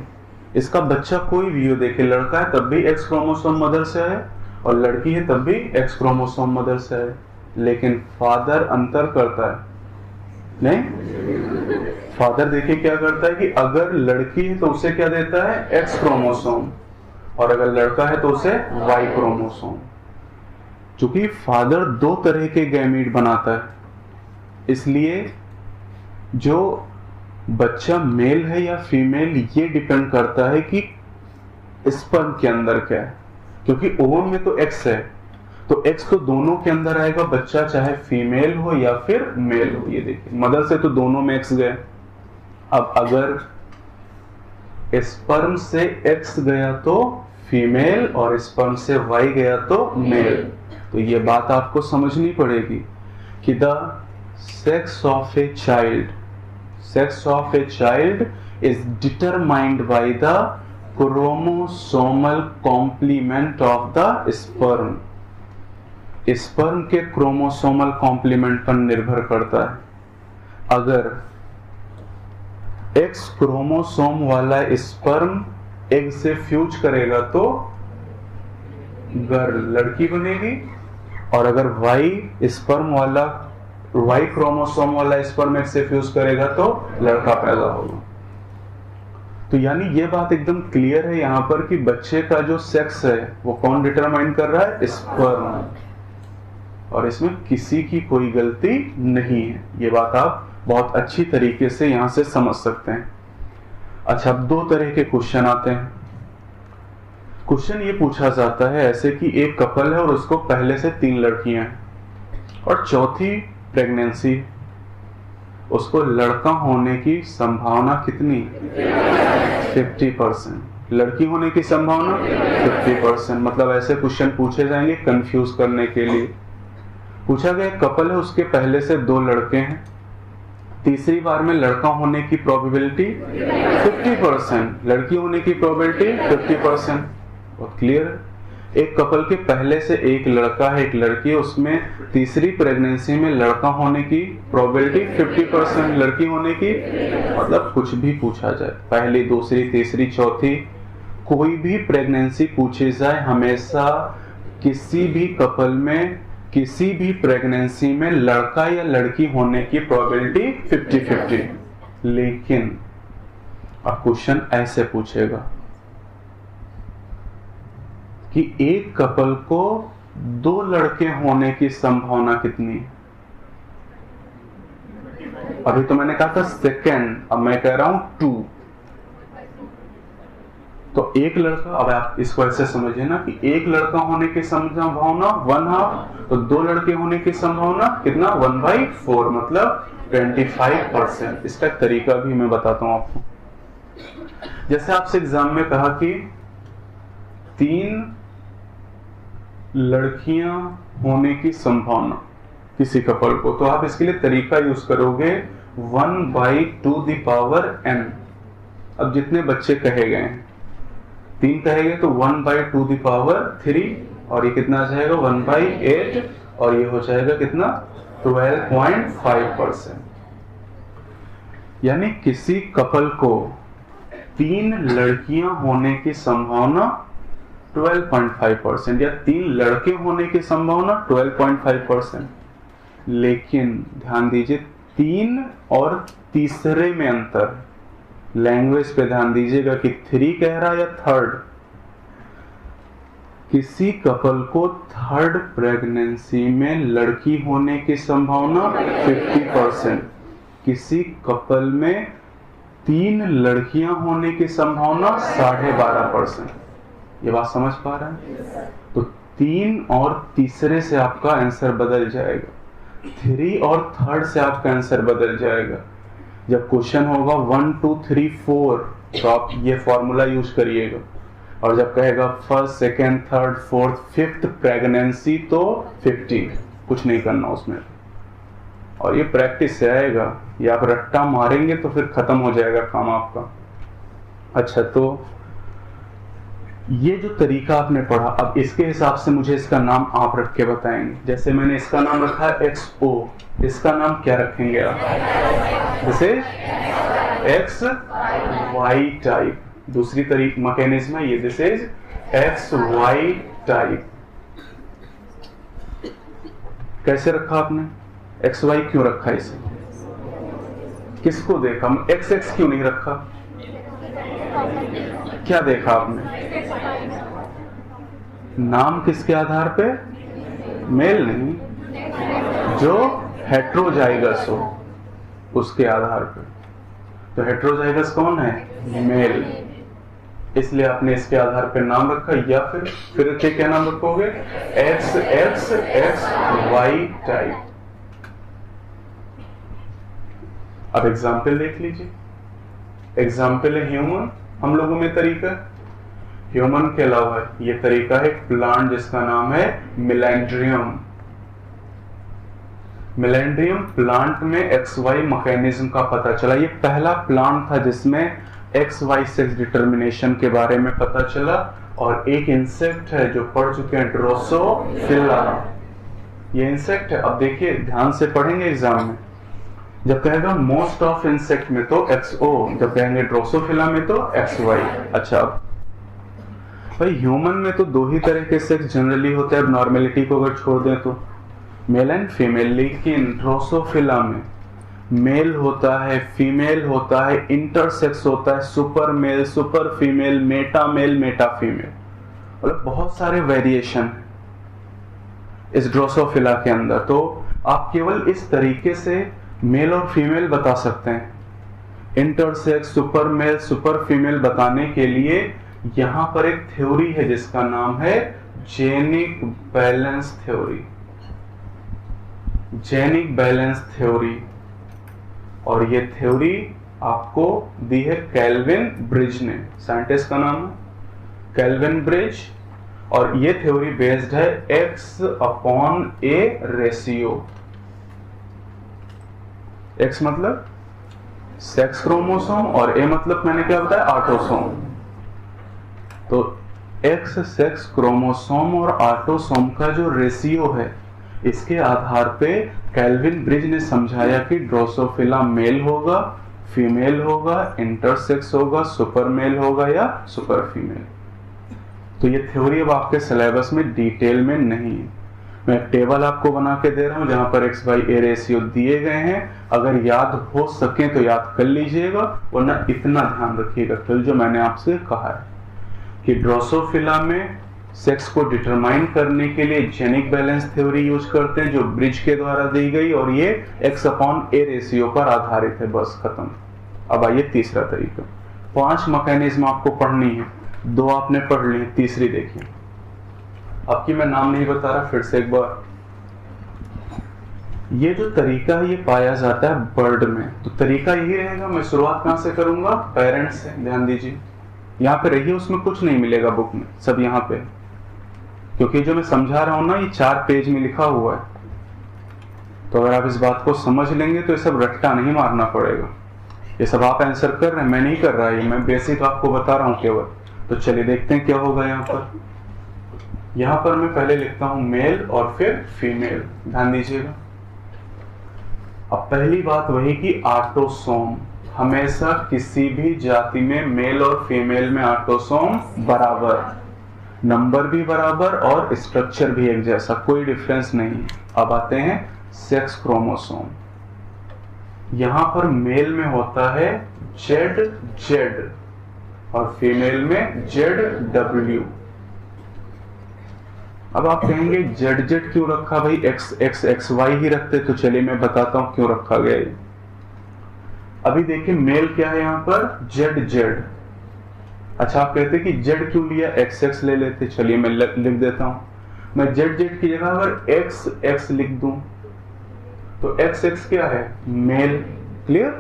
Speaker 1: इसका बच्चा कोई भी हो, देखे लड़का है तब भी एक्स क्रोमोसोम मदर से है और लड़की है तब भी एक्स क्रोमोसोम मदर से है। लेकिन फादर अंतर करता है नहीं। फादर देखिए क्या करता है कि अगर लड़की है तो उसे क्या देता है? एक्स क्रोमोसोम, और अगर लड़का है तो उसे वाई क्रोमोसोम। चूंकि फादर दो तरह के गैमीट बनाता है, इसलिए जो बच्चा मेल है या फीमेल ये डिपेंड करता है कि स्पर्म के अंदर क्या है। क्योंकि ओवम में तो एक्स है, तो एक्स तो दोनों के अंदर आएगा, बच्चा चाहे फीमेल हो या फिर मेल हो। ये देखिए, मदर से तो दोनों में एक्स गए। अब अगर स्पर्म से एक्स गया तो फीमेल और स्पर्म से वाई गया तो मेल। तो ये बात आपको समझनी पड़ेगी कि the sex of a child is determined by the chromosomal complement of the sperm। Sperm के क्रोमोसोमल कॉम्प्लीमेंट पर निर्भर करता है। अगर एक्स क्रोमोसोम वाला स्पर्म एग से फ्यूज करेगा तो गर्ल लड़की बनेगी, और अगर वाई स्पर्म वाला वाई क्रोमोसोम वाला स्पर्म एग से फ्यूज करेगा तो लड़का पैदा होगा। तो यानी ये बात एकदम क्लियर है यहाँ पर कि बच्चे का जो सेक्स है वो कौन डिटरमाइन कर रहा है? स्पर्म। और इसमें किसी की कोई गलती नहीं है। ये बात आप बहुत अच्छी तरीके से यहां से समझ सकते हैं। अच्छा, अब दो तरह के क्वेश्चन आते हैं। क्वेश्चन ये पूछा जाता है ऐसे कि एक कपल है और उसको पहले से 3 लड़कियां हैं और चौथी प्रेगनेंसी, उसको लड़का होने की संभावना कितनी? 50%। लड़की होने की संभावना 50%। मतलब ऐसे क्वेश्चन पूछे जाएंगे कंफ्यूज करने के लिए। पूछा गया कपल है, उसके पहले से 2 लड़के हैं, तीसरी बार में लड़का होने की प्रोबेबिलिटी 50%, लड़की होने की प्रोबेबिलिटी 50%। बहुत क्लियर है। एक कपल के पहले से एक लड़का है, एक लड़की है, उसमें तीसरी प्रेगनेंसी में लड़का होने की प्रोबेबिलिटी 50%, लड़की होने की। मतलब कुछ भी पूछा जाए, पहली, दूसरी, तीसरी, चौथी, कोई भी प्रेगनेंसी पूछी जाए, हमेशा किसी भी कपल में, किसी भी प्रेगनेंसी में लड़का या लड़की होने की प्रोबेबिलिटी 50-50। लेकिन अब क्वेश्चन ऐसे पूछेगा कि एक कपल को 2 लड़के होने की संभावना कितनी है। अभी तो मैंने कहा था सेकेंड, अब मैं कह रहा हूं 2। तो एक लड़का, अब आप इसको ऐसे समझिए ना कि एक लड़का होने की संभावना 1/2, तो 2 लड़के होने की संभावना कितना 1/4, मतलब 25%। इसका तरीका भी मैं बताता हूं आपको। जैसे आपसे एग्जाम में कहा कि 3 लड़कियां होने की संभावना किसी कपल को, तो आप इसके लिए तरीका यूज करोगे 1/2n। अब जितने बच्चे कहे गए हैं, 3 कहे गए, तो 1/2 और ये कितना आ जाएगा 1/8, और ये हो जाएगा कितना 12.5%। यानी किसी कपल को 3 लड़कियां होने की संभावना 12.5% या 3 लड़के होने की संभावना 12.5%। लेकिन ध्यान दीजिए 3 और तीसरे में अंतर, लैंग्वेज पे ध्यान दीजिएगा कि 3 कह रहा है या थर्ड। किसी कपल को थर्ड प्रेगनेंसी में लड़की होने की संभावना 50%, किसी कपल में 3 लड़कियां होने की संभावना 12.5%। ये बात समझ पा रहे हैं? तो 3 और तीसरे से आपका आंसर बदल जाएगा, 3 और थर्ड से आपका आंसर बदल जाएगा। जब क्वेश्चन होगा 1 2 3 4, तो आप ये फॉर्मूला यूज करिएगा। और जब कहेगा first, second, third, fourth, fifth pregnancy, तो 50, कुछ नहीं करना उसमें। और ये प्रैक्टिस से आएगा, ये आप रट्टा मारेंगे तो फिर खत्म हो जाएगा काम आपका। अच्छा, तो ये जो तरीका आपने पढ़ा, अब इसके हिसाब से मुझे इसका नाम आप रख के बताएंगे। जैसे मैंने इसका नाम रखा है XO, इसका नाम क्या रखेंगे आप? जैसे XY टाइप, दूसरी तरीक मैकेनिज्म है ये, दिस इज XY टाइप। कैसे रखा आपने? XY क्यों रखा इसे? किसको देखा? XX क्यों नहीं रखा? क्या देखा आपने? नाम किसके आधार पे? मेल नहीं, जो हेट्रोजाइगस हो उसके आधार पे। तो हेट्रोजाइगस कौन है? मेल। इसलिए आपने इसके आधार पे नाम रखा। या फिर क्या नाम रखोगे? XY type. अब एग्जाम्पल देख लीजिए। एग्जाम्पल है ह्यूमन। हम लोगों में तरीका, ह्यूमन के अलावा ये तरीका है प्लांट जिसका नाम है मिलेंड्रियम। मिलेंड्रियम प्लांट में XY मैकेनिज्म का पता चला। ये पहला प्लांट था जिसमें XY सेक्स डिटर्मिनेशन के बारे में पता चला। और एक इंसेक्ट है जो पढ़ चुके हैं, ड्रोसोफिला। ये इंसेक्ट है। अब देखिए, ध्यान से पढ़ेंगे एग्जाम में। जब कहेगा मोस्ट ऑफ इंसेक्ट में तो XO, जब कहेंगे ड्रोसोफिला में तो XY। अच्छा, अब भाई ह्यूमन में तो 2 ही तरह के सेक्स जनरली होते हैं, अब नॉर्मेलिटी को अगर छोड़ दें तो मेल एंड फीमेल। लेकिन ड्रोसोफिला में मेल होता है, फीमेल होता है, इंटरसेक्स होता है, super male, super female, meta male, meta female. मतलब बहुत सारे वेरिएशन है इस ड्रोसोफिला के अंदर। तो आप केवल इस तरीके से मेल और फीमेल बता सकते हैं। Intersex, super male, super female बताने के लिए यहां पर एक थ्योरी है जिसका नाम है genic balance theory. Genic balance theory. और ये थ्योरी आपको दी है केल्विन ब्रिज ने, साइंटिस्ट का नाम है केल्विन ब्रिज, और ये थ्योरी बेस्ड है X/A रेशियो। X मतलब सेक्स क्रोमोसोम और A मतलब मैंने क्या बताया, ऑटोसोम। तो X सेक्स क्रोमोसोम और ऑटोसोम का जो रेशियो है, इसके आधार पे केल्विन ब्रिज ने समझाया कि ड्रोसोफिला मेल होगा, फीमेल होगा, इंटरसेक्स होगा, सुपर मेल होगा या सुपर फीमेल। तो ये थ्योरी अब आपके सिलेबस में डिटेल में नहीं है, मैं टेबल आपको बना के दे रहा हूं जहां पर X/A रेशियो दिए गए हैं। अगर याद हो सके तो याद कर लीजिएगा, वरना इतना ध्यान रखिएगा फिर जो मैंने आपसे कहा है कि ड्रोसोफिला में सेक्स को डिटरमाइन करने के लिए जेनिक बैलेंस थ्योरी यूज करते हैं जो ब्रिज के द्वारा दी गई, और ये X/A रेशियो पर आधारित है, बस खत्म। अब आइए तीसरा तरीका। 5 मैकेनिज्म आपको पढ़नी है, 2 आपने पढ़ ली, तीसरी देखिए। आपकी मैं नाम नहीं बता रहा, फिर से एक बार। ये जो तरीका है ये पाया जाता है बर्ड में, तो तरीका यही रहेगा। मैं शुरुआत कहां से करूंगा, पेरेंट्स से। ध्यान दीजिए, यहाँ पे रहिए, उसमें कुछ नहीं मिलेगा बुक में, सब यहाँ पे, क्योंकि जो मैं समझा रहा हूं ना ये 4 पेज में लिखा हुआ है। तो अगर आप इस बात को समझ लेंगे तो ये सब रट्टा नहीं मारना पड़ेगा। ये सब आप आंसर कर रहे हैं, मैं नहीं कर रहा, ये मैं बेसिक आपको बता रहा हूं केवल। तो चलिए देखते हैं क्या होगा यहाँ पर। यहाँ पर मैं पहले लिखता हूं मेल और फिर फीमेल, ध्यान दीजिएगा। अब पहली बात वही कि ऑटोसोम, हमेशा किसी भी जाति में मेल और फीमेल में ऑटोसोम बराबर, नंबर भी बराबर और स्ट्रक्चर भी एक जैसा, कोई डिफरेंस नहीं। अब आते हैं सेक्स क्रोमोसोम। यहां पर मेल में होता है ZZ और फीमेल में ZW। अब आप कहेंगे ZZ क्यों रखा भाई, XY ही रखते। तो चलिए मैं बताता हूं क्यों रखा गया ये। अभी देखिए मेल क्या है यहाँ पर, ZZ। अच्छा आप कहते कि Z क्यों लिया, XX ले लेते। चलिए मैं लिख देता हूं। मैं ZZ की जगह अगर XX लिख दूं तो XX क्या है, मेल। क्लियर।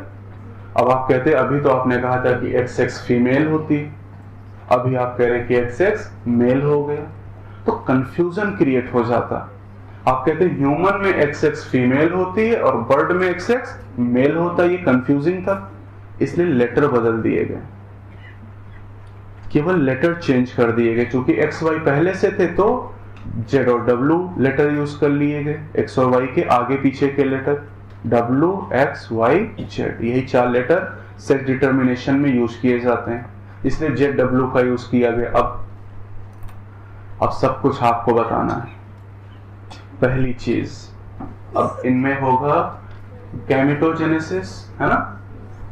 Speaker 1: अब आप कहते अभी तो आपने कहा था कि XX फीमेल होती, अभी आप कह रहे हैं कि XX मेल हो गया, तो कंफ्यूजन क्रिएट हो जाता। आप कहते हैं ह्यूमन में XX फीमेल होती है और बर्ड में XX मेल होता है, ये कंफ्यूजिंग था, इसलिए लेटर बदल दिए गए, केवल लेटर चेंज कर दिए गए। क्योंकि XY पहले से थे तो Z और W लेटर यूज कर लिए गए, X और Y के आगे पीछे के letter W X Y Z, यही 4 लेटर सेक्स डिटर्मिनेशन में यूज किए जाते हैं, इसलिए ZW का यूज किया गया। अब सब कुछ आपको बताना है। पहली चीज, अब इनमें होगा गैमेटोजेनेसिस, है ना।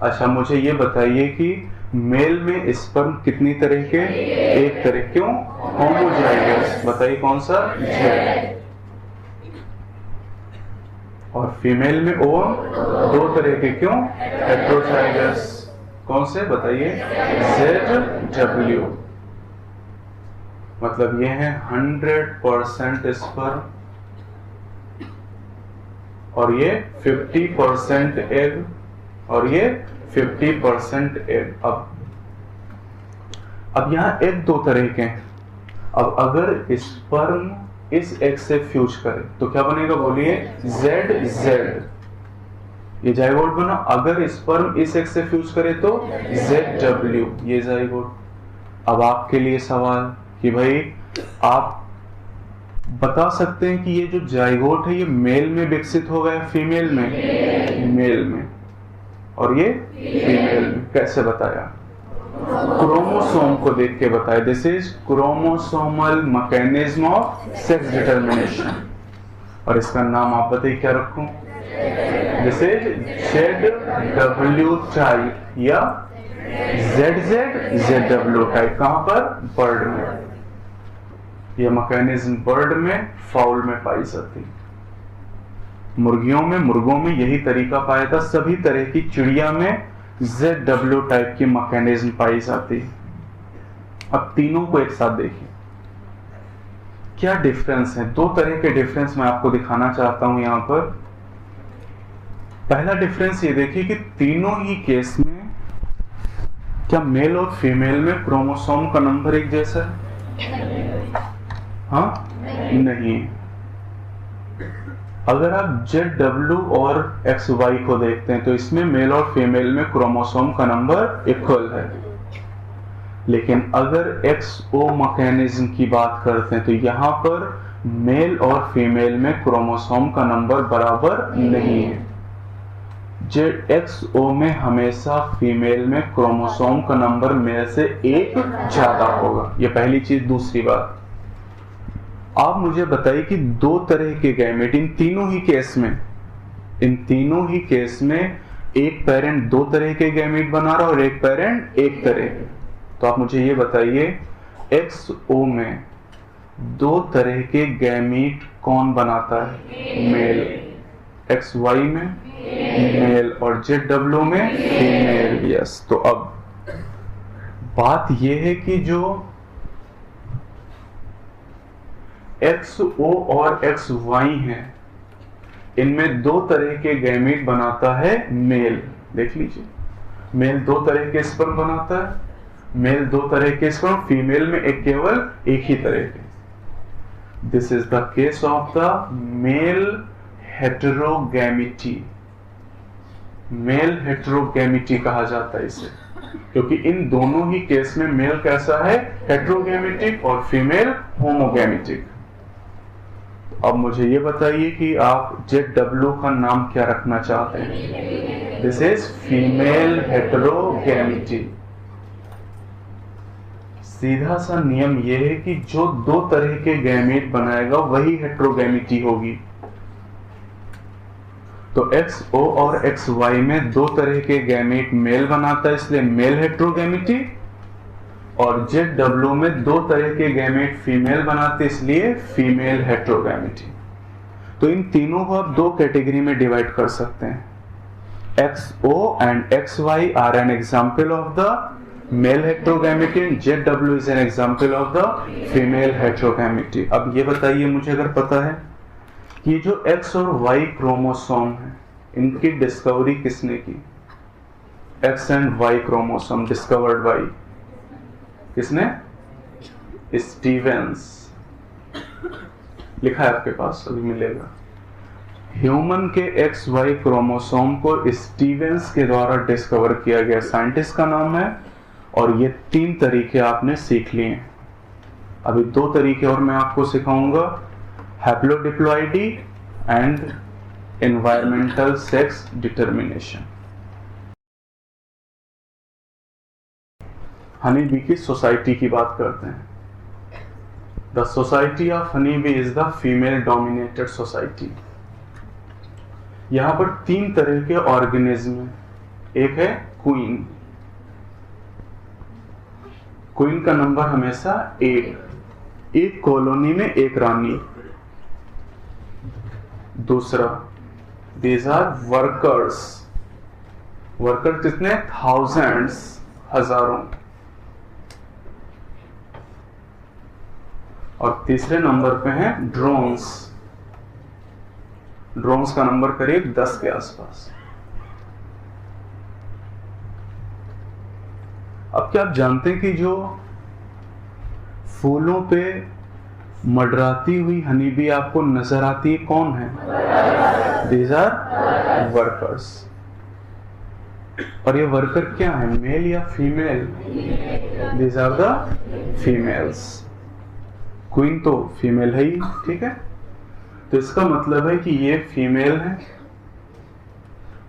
Speaker 1: अच्छा मुझे ये बताइए कि मेल में स्पर्म कितनी तरह के, एक तरह, क्यों, होमोजाइगस। बताइए कौन सा, Z। और फीमेल में ओवम 2 तरह के, क्यों, हेटेरोजाइगस। कौन से बताइए, ZW। मतलब ये है 100% स्पर्म और ये 50% एग और ये 50% एग। अब यहाँ एग 2 तरह के हैं। अब अगर स्पर्म इस एग से फ्यूज करे तो क्या बनेगा, बोलिए, ZZ, ये जाइगोट बना। अगर स्पर्म इस एग से फ्यूज करे तो ZW, ये जाइगोट। अब आपके लिए सवाल कि भाई आप बता सकते हैं कि ये जो जाइगोट है ये मेल में विकसित हो गया, फीमेल में, मेल में, और ये फीमेल में। कैसे बताया, क्रोमोसोम को देख के बताया। This is chromosomal mechanism of sex determination. और इसका नाम आप बताइए क्या रखूं, दिस इज ZW टाइप या ZW टाइप। कहां पर, बर्ड में। यह मैकेनिज्म बर्ड में, फाउल में पाई जाती। मुर्गियों में, मुर्गों में यही तरीका पाया था। सभी तरह की चिड़िया में ZW टाइप की मैकेनिज्म पाई जाती। अब तीनों को एक साथ देखिए क्या डिफरेंस है। 2 तरह के डिफरेंस मैं आपको दिखाना चाहता हूं यहां पर। पहला डिफरेंस ये देखिए कि तीनों ही केस में क्या मेल और फीमेल में क्रोमोसोम का नंबर एक जैसा है? हाँ, नहीं। अगर आप ZW और XY को देखते हैं तो इसमें मेल और फीमेल में क्रोमोसोम का नंबर इक्वल है, लेकिन अगर XO मैकेनिज्म की बात करते हैं तो यहाँ पर मेल और फीमेल में क्रोमोसोम का नंबर बराबर नहीं है। XO में हमेशा फीमेल में क्रोमोसोम का नंबर मेल से एक ज्यादा होगा। ये पहली चीज। दूसरी बात, आप मुझे बताइए कि दो तरह के गैमेट इन तीनों ही केस में एक पेरेंट दो तरह के गैमेट बना रहा है और एक पेरेंट एक तरह के। तो आप मुझे ये बताइए XO में दो तरह के गैमेट कौन बनाता है? मेल। XY में मेल और ZW में फीमेल। यस। तो अब बात यह है कि जो XO और XY हैं, इनमें दो तरह के गैमेट बनाता है मेल। देख लीजिए, मेल दो तरह के स्पर्म बनाता है, मेल दो तरह के स्पर्म, फीमेल में केवल एक ही तरह के। This is the case of the male heterogamety. Mail heterogamety कहा जाता है इसे, क्योंकि इन दोनों ही केस में मेल कैसा है? हेटेरोगैमेटिक और फीमेल होमोगैमेटिक। अब मुझे ये बताइए कि आप ZW का नाम क्या रखना चाहते हैं? This is female heterogamety. सीधा सा नियम यह है कि जो दो तरह के गैमेट बनाएगा वही हेटेरोगैमिटी होगी। तो XO और XY में दो तरह के गैमेट मेल बनाता है, इसलिए मेल हेटेरोगैमिटी, और ZW में दो तरह के गैमेट फीमेल बनाते, इसलिए फीमेल हेटेरोगैमिटी। तो इन तीनों को आप दो कैटेगरी में डिवाइड कर सकते हैं। XO and XY are an example of the male heterogamety and ZW is an example of the female heterogamety. अब ये बताइए मुझे, अगर पता है कि जो X और Y क्रोमोसोम है, इनकी डिस्कवरी किसने की? X and Y chromosome discovered by किसने? स्टीवेंस। लिखा है आपके पास, अभी मिलेगा। ह्यूमन के XY क्रोमोसोम को स्टीवेंस के द्वारा डिस्कवर किया गया। साइंटिस्ट का नाम है, और ये तीन तरीके आपने सीख लिए हैं। अभी दो तरीके और मैं आपको सिखाऊंगा, haplodiploidy and environmental sex determination. Honey bee की सोसाइटी की बात करते हैं। The society of honey bee is the female dominated society. यहां पर तीन तरह के ऑर्गेनिज्म हैं। एक है क्वीन। क्वीन का नंबर हमेशा एक कॉलोनी में एक रानी। दूसरा, दीज आर वर्कर्स। वर्कर कितने? थाउजेंड्स, हजारों। और तीसरे नंबर पे हैं ड्रोन्स। ड्रोन्स का नंबर करीब 10 के आसपास। अब क्या आप जानते हैं कि जो फूलों पे मंडराती हुई हनी बी आपको नजर आती है, कौन है? These are workers. और ये वर्कर क्या है, मेल या female? These are the females. Queen तो फीमेल है ही, ठीक है। तो इसका मतलब है कि ये फीमेल है,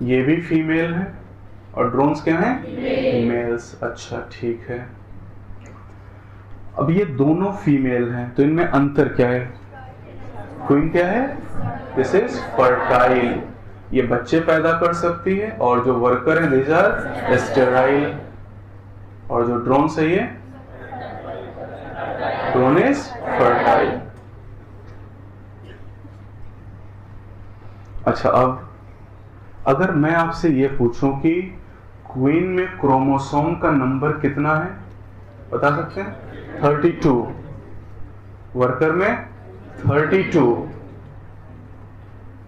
Speaker 1: ये भी फीमेल है, और ड्रोन्स क्या हैं? मेल्स। अच्छा, ठीक है। अब ये दोनों फीमेल हैं, तो इनमें अंतर क्या है? क्वीन क्या है? दिस इज फर्टाइल, ये बच्चे पैदा कर सकती है, और जो वर्कर है दिस आर स्टेराइल, और जो ड्रोन्स है ये ड्रोन इज फर्टाइल। अच्छा, अब अगर मैं आपसे ये पूछूं कि क्वीन में क्रोमोसोम का नंबर कितना है, बता सकते हैं? 32। वर्कर में 32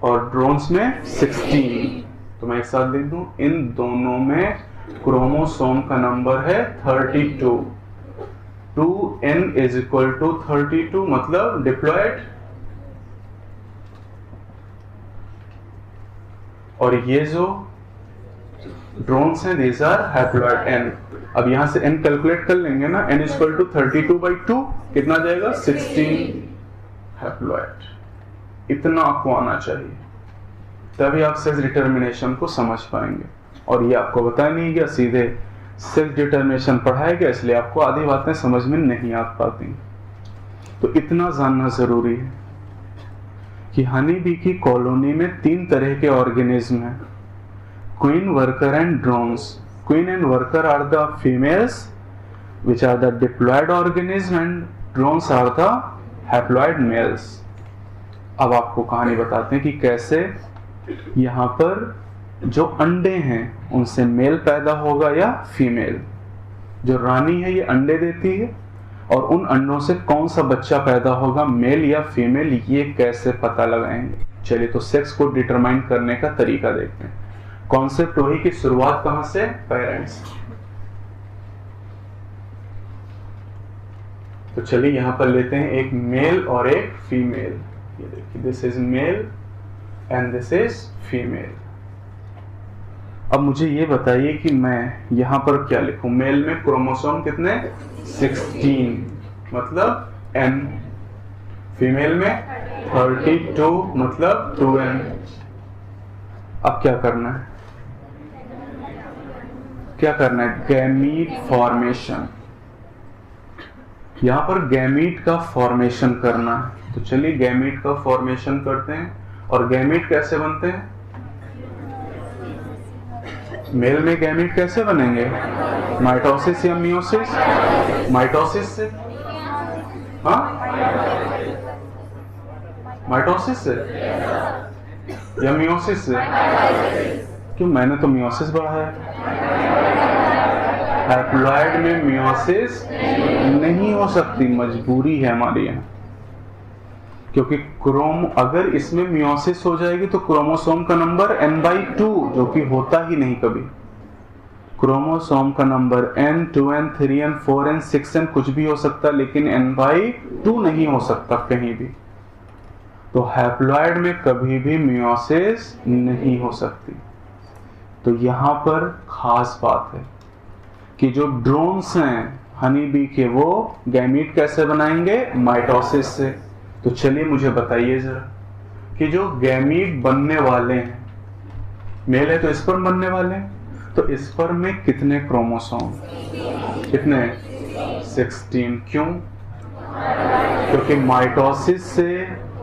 Speaker 1: और ड्रोन्स में 16। तो मैं एक साथ लिख दूं, इन दोनों में क्रोमोसोम का नंबर है 32। 2n इज इक्वल टू 32 मतलब डिप्लॉयड, और ये जो ड्रोन्स हैं दीज आर हैप्लॉयड n। अब यहां से n कैलकुलेट कर लेंगे ना, n इक्वल टू 32/2 कितना जाएगा 16 हैप्लॉयड। इतना आपको आना चाहिए, तभी आप सेक्स डिटर्मिनेशन को समझ पाएंगे। और ये आपको बताया नहीं गया, सीधे सेक्स डिटर्मिनेशन पढ़ाया गया, इसलिए आपको आधी बातें समझ में नहीं आ पाती। तो इतना जानना जरूरी है कि हनी बी की कॉलोनी में 3 तरह के ऑर्गेनिज्म हैं, queen, worker and drones. Queen and worker are the females which are the diploid organism and drones are the haploid males। अब आपको कहानी बताते हैं कि कैसे यहाँ पर जो अंडे हैं उनसे मेल पैदा होगा या फीमेल। जो रानी है ये अंडे देती है, और उन अंडों से कौन सा बच्चा पैदा होगा, मेल या फीमेल, ये कैसे पता लगाएंगे। चलिए तो सेक्स को डिटरमाइन करने का तरीका देखते हैं। कॉन्सेप्ट वही की शुरुआत कहां से, पेरेंट्स। तो चलिए यहां पर लेते हैं एक मेल और एक फीमेल। ये देखिए, this is male and this is female. अब मुझे ये बताइए कि मैं यहां पर क्या लिखूं। मेल में क्रोमोसोम कितने, 16 मतलब n। फीमेल में 32 मतलब 2n। अब क्या करना है, क्या करना है, गैमीट फॉर्मेशन। यहां पर गैमीट का फॉर्मेशन करना है। तो चलिए गैमीट का फॉर्मेशन करते हैं। और गैमीट कैसे बनते हैं, मेल में गैमीट कैसे बनेंगे, माइटोसिस या मियोसिस, माइटोसिस से, हाँ माइटोसिस से या मियोसिस से। क्यों, मैंने तो मियोसिस पढ़ा है। हैप्लॉयड में मियोसिस नहीं हो सकती, मजबूरी है हमारी यहाँ, क्योंकि अगर इसमें मियोसिस हो जाएगी तो क्रोमोसोम का नंबर n/2, जो कि होता ही नहीं कभी। क्रोमोसोम का number n, 2n, 3n, 4n, 6n कुछ भी हो सकता, लेकिन n/2 नहीं हो सकता कहीं भी। तो हैप्लॉयड में कभी भी मियोसिस नहीं हो सकती। तो यहां पर खास बात है कि जो ड्रोन्स हैं हनी बी के, वो गैमीट कैसे बनाएंगे, माइटोसिस से। तो चलिए मुझे बताइए जरा कि जो गैमीट बनने वाले हैं, मेल है तो स्पर्म बनने वाले हैं, तो स्पर्म में कितने क्रोमोसोम, कितने, 16। क्यों, क्योंकि माइटोसिस से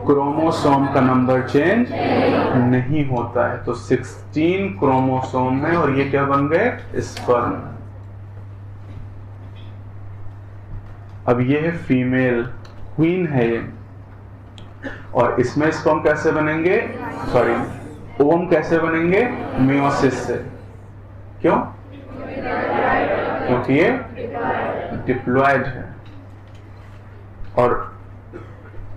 Speaker 1: क्रोमोसोम का नंबर चेंज नहीं होता है। तो 16 क्रोमोसोम है और ये क्या बन गए, स्पर्म। अब ये है फीमेल, क्वीन है ये, और इसमें स्पर्म कैसे बनेंगे, सॉरी ओवम कैसे बनेंगे, मियोसिस से। क्यों, क्योंकि ये डिप्लॉयड है। और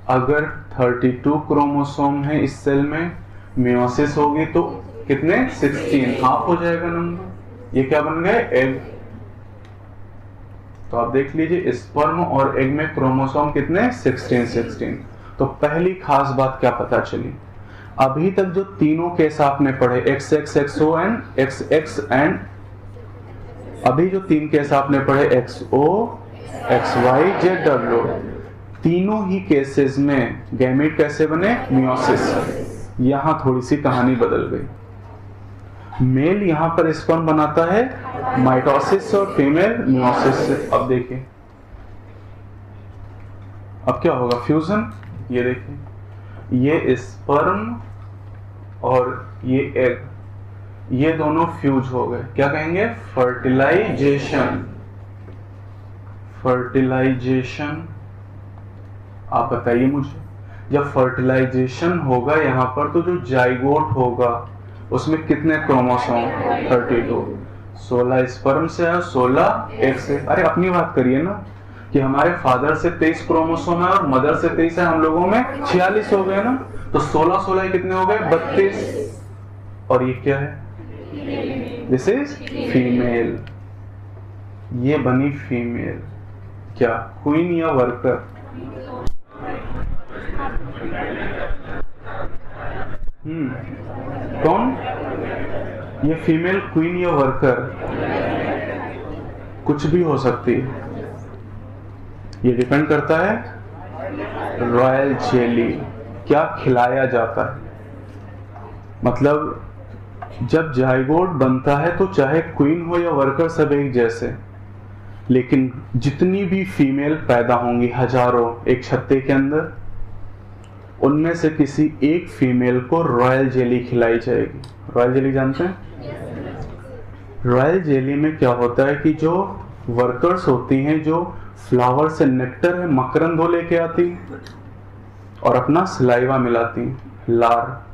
Speaker 1: अगर 32 क्रोमोसोम है इस सेल में, मियोसिस होगी तो कितने, 16, हाफ हो जाएगा नंबर। ये क्या बन गए, एग। तो आप देख लीजिए स्पर्म और एग में क्रोमोसोम कितने, 16। तो पहली खास बात क्या पता चली, अभी तक जो तीनों केस आपने पढ़े, XX, XO and XX and, अभी जो 3 केस आपने पढ़े XO, XY, ZW, तीनों ही केसेस में गैमीट कैसे बने, मियोसिस। यहां थोड़ी सी कहानी बदल गई। मेल यहां पर स्पर्म बनाता है माइटोसिस और फीमेल मियोसिस से। अब देखिए अब क्या होगा, फ्यूजन। ये देखिए, ये स्पर्म और ये एग, ये दोनों फ्यूज हो गए, क्या कहेंगे, फर्टिलाइजेशन। फर्टिलाइजेशन, आप बताइए मुझे, जब फर्टिलाइजेशन होगा यहाँ पर तो जो जाइगोट होगा उसमें कितने क्रोमोसोम, 32। 16 स्पर्म से और 16 एग से। अरे अपनी बात करिए ना, कि हमारे फादर से 23 क्रोमोसोम है और मदर से 23 है, हम लोगों में 46 हो गए ना। तो 16 कितने हो गए, 32। और ये क्या है, दिस इज फीमेल, ये बनी फीमेल। क्या क्वीन या वर्कर? कौन? ये फीमेल क्वीन या वर्कर? कुछ भी हो सकती है, ये डिपेंड करता है रॉयल जेली क्या खिलाया जाता है। मतलब जब जाइगोट बनता है तो चाहे क्वीन हो या वर्कर सब एक जैसे, लेकिन जितनी भी फीमेल पैदा होंगी हजारों एक छत्ते के अंदर, उनमें से किसी एक फीमेल को रॉयल जेली खिलाई जाएगी। रॉयल जेली जानते हैं? रॉयल जेली में क्या होता है कि जो वर्कर्स होती हैं, जो फ्लावर से नेक्टर है मकरंद वो लेके आती और अपना सलाइवा मिलाती लार,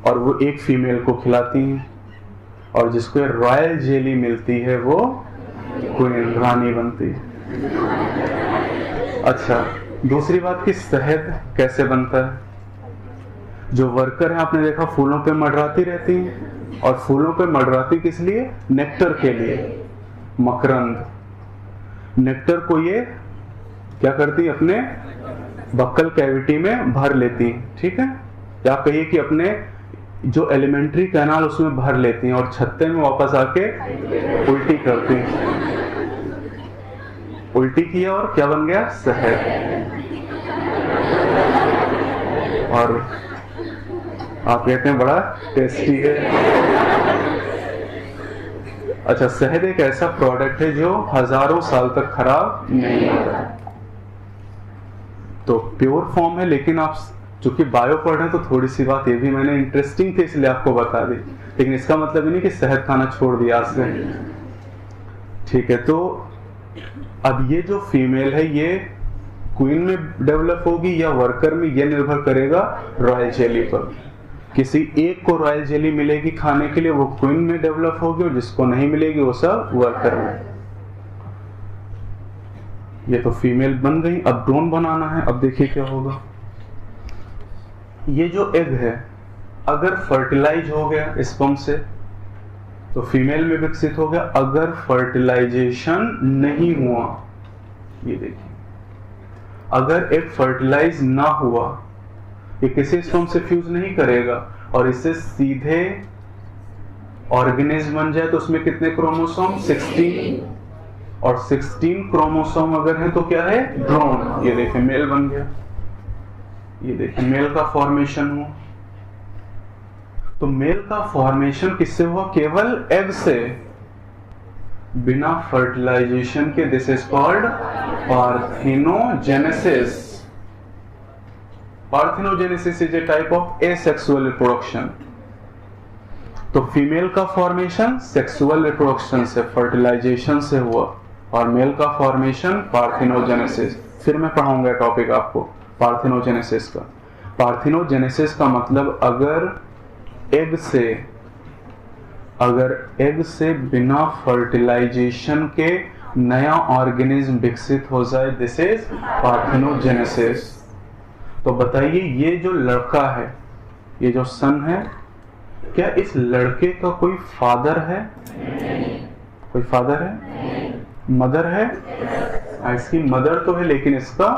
Speaker 1: और वो एक फीमेल को खिलाती हैं, और जिसको रॉयल जेली मिलती है वो क्वीन रानी बनती है। अच्छा, दूसरी बात कि शहद कैसे बनता है? जो वर्कर है आपने देखा फूलों पे मंडराती रहती हैं, और फूलों पे मंडराती किस लिए? नेक्टर के लिए, मकरंद। नेक्टर को ये क्या करती है? अपने बक्कल कैविटी में भर लेती है, ठीक है, या आप कहिए कि अपने जो एलिमेंट्री कैनाल उसमें भर लेती हैं और छत्ते में वापस आके उल्टी करती हैं। उल्टी किया और क्या बन गया? शहद। और आप कहते हैं बड़ा टेस्टी है। अच्छा, शहद एक ऐसा प्रोडक्ट है जो हजारों साल तक खराब नहीं होता है, तो प्योर फॉर्म है। लेकिन आप चूंकि बायो पढ़ रहे हैं तो थोड़ी सी बात ये भी मैंने इंटरेस्टिंग थी इसलिए आपको बता दी, लेकिन इसका मतलब ये नहीं कि शहद खाना छोड़ दिया आज से, ठीक है। तो अब ये जो फीमेल है ये क्वीन में डेवलप होगी या वर्कर में, ये निर्भर करेगा रॉयल जेली पर। किसी एक को रॉयल जेली मिलेगी खाने के लिए, वो क्वीन में डेवलप होगी, और जिसको नहीं मिलेगी वो सब वर्कर में। ये तो फीमेल बन गई। अब ड्रोन बनाना है। अब देखिए क्या होगा। ये जो एग है अगर फर्टिलाइज हो गया स्पर्म से तो फीमेल में विकसित हो गया। अगर फर्टिलाइजेशन नहीं हुआ, ये देखिए, अगर एग फर्टिलाइज ना हुआ, ये किसी स्पर्म से फ्यूज नहीं करेगा और इससे सीधे ऑर्गेनिज्म बन जाए तो उसमें कितने क्रोमोसोम? 16, और 16 क्रोमोसोम अगर है तो क्या है? ड्रोन। ये देखिए मेल बन गया। ये देखिए मेल का फॉर्मेशन हुआ। तो मेल का फॉर्मेशन किससे हुआ? केवल एग से, बिना फर्टिलाइजेशन के। This is called parthenogenesis. Parthenogenesis is a type of asexual reproduction. तो फीमेल का फॉर्मेशन सेक्सुअल रिप्रोडक्शन से, फर्टिलाइजेशन से हुआ, और मेल का फॉर्मेशन पार्थिनोजेनेसिस। फिर मैं पढ़ाऊंगा टॉपिक आपको पार्थिनोजेनेसिस का। पार्थिनोजेनेसिस का मतलब अगर एग से बिना फर्टिलाइजेशन के नया ऑर्गेनिज्म विकसित हो जाए, दिस इज पार्थिनोजेनेसिस। तो बताइए ये जो लड़का है, ये जो सन है, क्या इस लड़के का कोई फादर है? कोई फादर है? मदर है? इसकी मदर तो है लेकिन इसका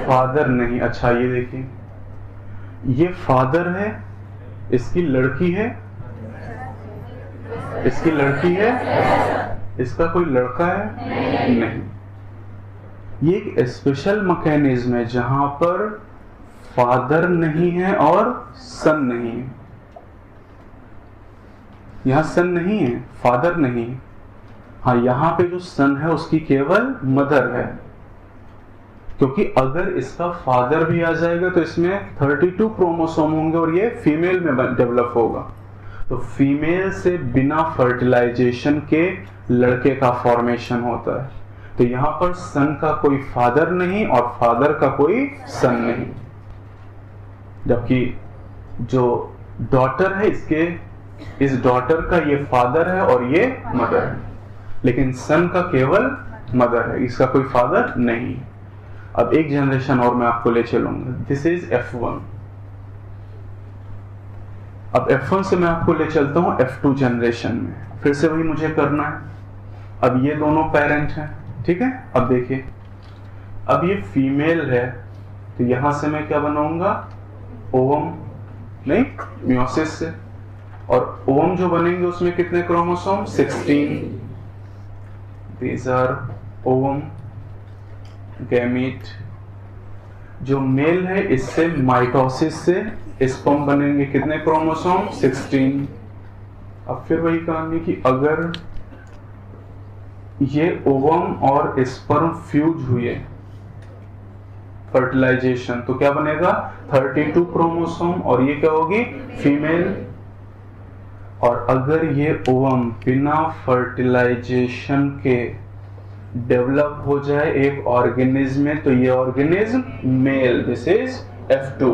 Speaker 1: फादर नहीं। अच्छा ये देखिए, ये फादर है, इसकी लड़की है, इसकी लड़की है, इसका कोई लड़का है? नहीं। ये एक स्पेशल मैकेनिज्म है जहां पर फादर नहीं है और सन नहीं है। यहां सन नहीं है, फादर नहीं है। हाँ, यहां पे जो सन है उसकी केवल मदर है, क्योंकि अगर इसका फादर भी आ जाएगा तो इसमें 32 क्रोमोसोम होंगे और ये फीमेल में डेवलप होगा। तो फीमेल से बिना फर्टिलाइजेशन के लड़के का फॉर्मेशन होता है। तो यहां पर सन का कोई फादर नहीं और फादर का कोई सन नहीं, जबकि जो डॉटर है इस डॉटर का ये फादर है और ये मदर है, लेकिन सन का केवल मदर है, इसका कोई फादर नहीं। अब एक जनरेशन और मैं आपको ले चलूंगा। This is F1। अब F1 से मैं आपको ले चलता हूँ F2 जनरेशन में, फिर से वही मुझे करना है। अब ये दोनों पेरेंट हैं, ठीक है। अब देखिए, अब ये फीमेल है तो यहां से मैं क्या बनाऊंगा, ओवम, नहीं मियोसिस से, और ओवम जो बनेंगे उसमें कितने chromosome, 16। These are ovum gamete. जो मेल है इससे माइटोसिस से स्पर्म बनेंगे, कितने क्रोमोसोम, 16। अब फिर वही कहानी कि अगर ये ओवम और स्पर्म फ्यूज हुए, फर्टिलाइजेशन, तो क्या बनेगा, 32 क्रोमोसोम, और ये क्या होगी, फीमेल। और अगर ये ओवम बिना फर्टिलाइजेशन के डेवलप हो जाए एक ऑर्गेनिज्म में, तो ये organism mail, this is F2।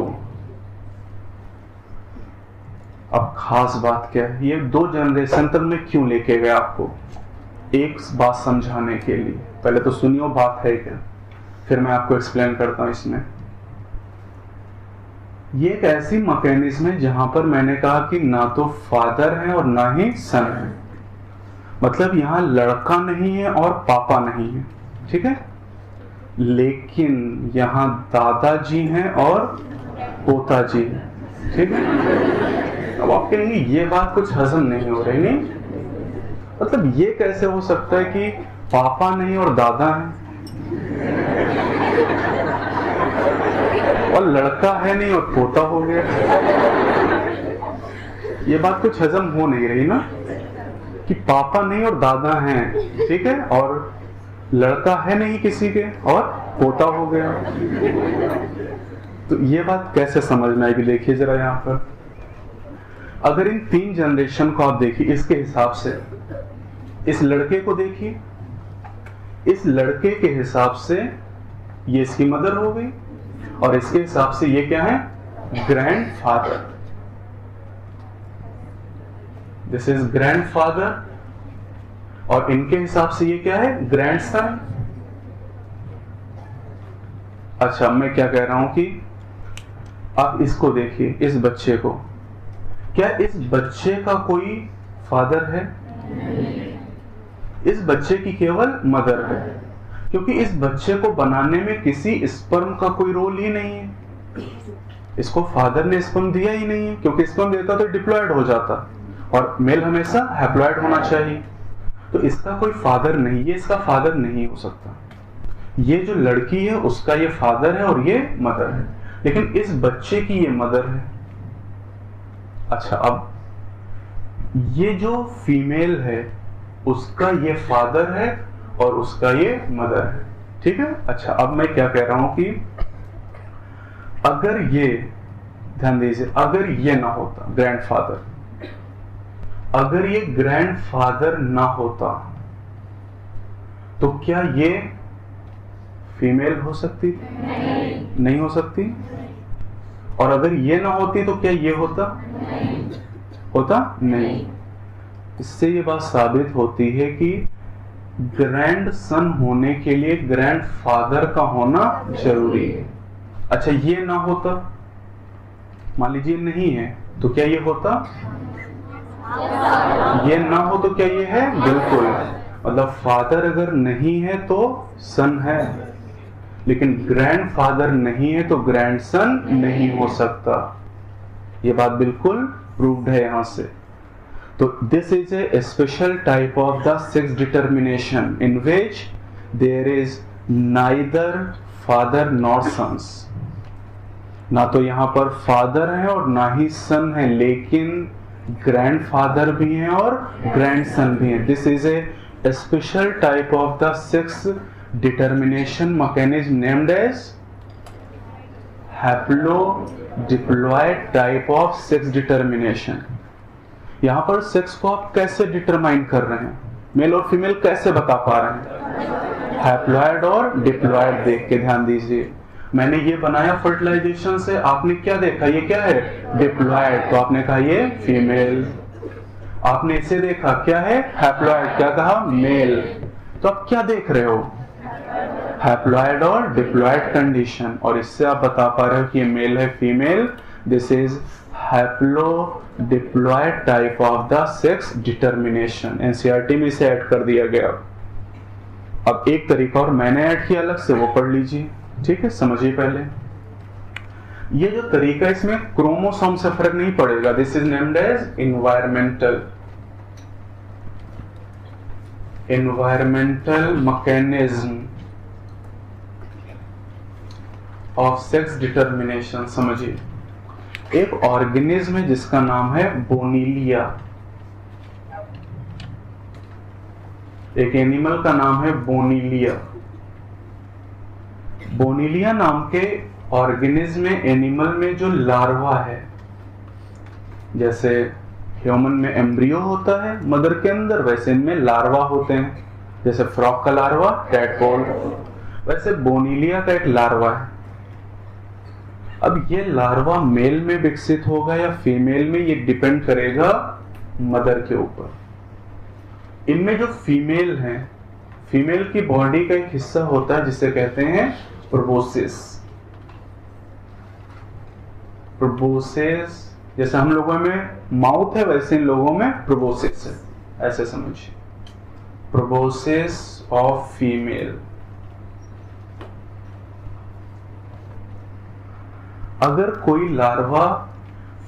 Speaker 1: अब खास बात क्या है, ये 2 जनरेशन तक मैं क्यों लेके गया आपको, एक बात समझाने के लिए। पहले तो सुनियो बात है क्या, फिर मैं आपको एक्सप्लेन करता हूं। इसमें ये एक ऐसी मैकेनिज्म है जहां पर मैंने कहा कि ना तो फादर है और ना ही सन है, मतलब यहां लड़का नहीं है और पापा नहीं है, ठीक है, लेकिन यहां दादाजी हैं और पोताजी हैं, ठीक है। अब आप कहेंगे ये बात कुछ हजम नहीं हो रही, नहीं, मतलब ये कैसे हो सकता है कि पापा नहीं और दादा है, और लड़का है नहीं और पोता हो गया। ये बात कुछ हजम हो नहीं रही ना, कि पापा नहीं और दादा हैं, ठीक है, और लड़का है नहीं किसी के और पोता हो गया। तो ये बात कैसे समझ में आएगी, देखिए जरा यहाँ पर। अगर इन 3 जनरेशन को आप देखिए इसके हिसाब से, इस लड़के को देखिए, इस लड़के के हिसाब से ये इसकी मदर हो गई, और इसके हिसाब से ये क्या है, ग्रैंडफादर, दिस इज ग्रैंडफादर, और इनके हिसाब से ये क्या है, ग्रैंडसन। अच्छा, मैं क्या कह रहा हूं कि आप इसको देखिए, इस बच्चे को, क्या इस बच्चे का कोई फादर है, इस बच्चे की केवल मदर है, क्योंकि इस बच्चे को बनाने में किसी स्पर्म का कोई रोल ही नहीं है, इसको फादर ने स्पर्म दिया ही नहीं है, क्योंकि स्पर्म देता तो डिप्लॉयड हो जाता, और मेल हमेशा हैप्लॉयड होना चाहिए, तो इसका कोई फादर नहीं, ये इसका फादर नहीं हो सकता। ये जो लड़की है उसका ये फादर है और ये मदर है, लेकिन इस बच्चे की ये मदर है। अच्छा, अब ये जो फीमेल है उसका ये फादर है और उसका ये मदर है, ठीक है। अच्छा, अब मैं क्या कह रहा हूं कि अगर ये, ध्यान दीजिए, अगर ये ना होता ग्रैंडफादर, अगर ये ग्रैंडफादर ना होता तो क्या ये फीमेल हो सकती, नहीं हो सकती, और अगर ये ना होती तो क्या ये होता, होता नहीं। इससे ये बात साबित होती है कि ग्रैंडसन होने के लिए ग्रैंडफादर का होना जरूरी है। अच्छा, ये ना होता, मान लीजिए नहीं है, तो क्या ये होता, ये ना हो तो क्या ये है, बिल्कुल, मतलब फादर अगर नहीं है तो सन है, लेकिन ग्रैंडफादर नहीं है तो ग्रैंडसन नहीं हो सकता। ये बात बिल्कुल प्रूव्ड है यहां से। तो this is a special type of the sex determination in which there is neither father nor sons, ना तो यहां पर फादर है और ना ही सन है, लेकिन ग्रैंडफादर भी हैं और ग्रैंडसन भी हैं। This is a special type of the sex determination mechanism named as haplodiploid type of sex determination. यहां पर सेक्स को आप कैसे डिटरमाइन कर रहे हैं, मेल और फीमेल कैसे बता पा रहे हैं, हैप्लॉयड और डिप्लॉयड देख के। ध्यान दीजिए, मैंने ये बनाया फर्टिलाइजेशन से, आपने क्या देखा, ये क्या है, डिप्लॉयड, तो आपने कहा ये फीमेल। आपने इसे देखा, क्या है, हैप्लॉयड, क्या कहा, मेल, तो आप क्या देख रहे हो, हैप्लॉयड और डिप्लॉयड कंडीशन, और इससे आप बता पा रहे हो कि ये मेल है female, this is haplodiploid type of the sex determination. NCERT में इसे ऐड कर दिया गया। अब एक तरीका और मैंने ऐड किया अलग से, वो पढ़ लीजिए, ठीक है, समझिए पहले। ये जो तरीका, इसमें क्रोमोसोम से फर्क नहीं पड़ेगा। This is named as environmental mechanism of sex determination. समझिए, एक ऑर्गेनिज्म है जिसका नाम है बोनीलिया, एक एनिमल का नाम है बोनीलिया। बोनीलिया नाम के ऑर्गेनिज्म में, एनिमल में जो लार्वा है, जैसे ह्यूमन में एम्ब्रियो होता है मदर के अंदर, वैसे इनमें लार्वा होते हैं। जैसे फ्रॉग का लार्वा टैडपोल, वैसे बोनीलिया का एक लार्वा है। अब ये लार्वा मेल में विकसित होगा या फीमेल में, ये डिपेंड करेगा मदर के ऊपर। इनमें जो फीमेल है, फीमेल की बॉडी का एक हिस्सा होता है जिसे कहते हैं प्रोबोसिस। प्रोबोसिस, जैसे हम लोगों में माउथ है वैसे इन लोगों में प्रोबोसिस है, ऐसे समझिए। Proboscis of female. अगर कोई लार्वा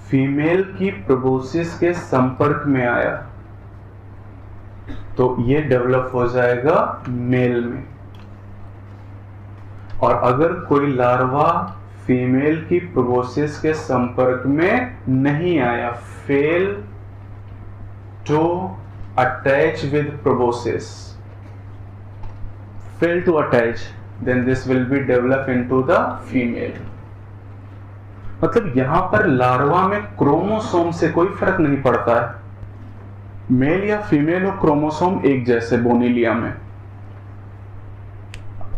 Speaker 1: फीमेल की प्रोबोसिस के संपर्क में आया तो ये डेवलप हो जाएगा मेल में, और अगर कोई लार्वा फीमेल की प्रोबोसिस के संपर्क में नहीं आया, fail to attach with proboscis, fail to attach, then this will be develop into the female. मतलब यहां पर लार्वा में क्रोमोसोम से कोई फर्क नहीं पड़ता है, मेल या फीमेल हो, क्रोमोसोम एक जैसे बोनीलिया में।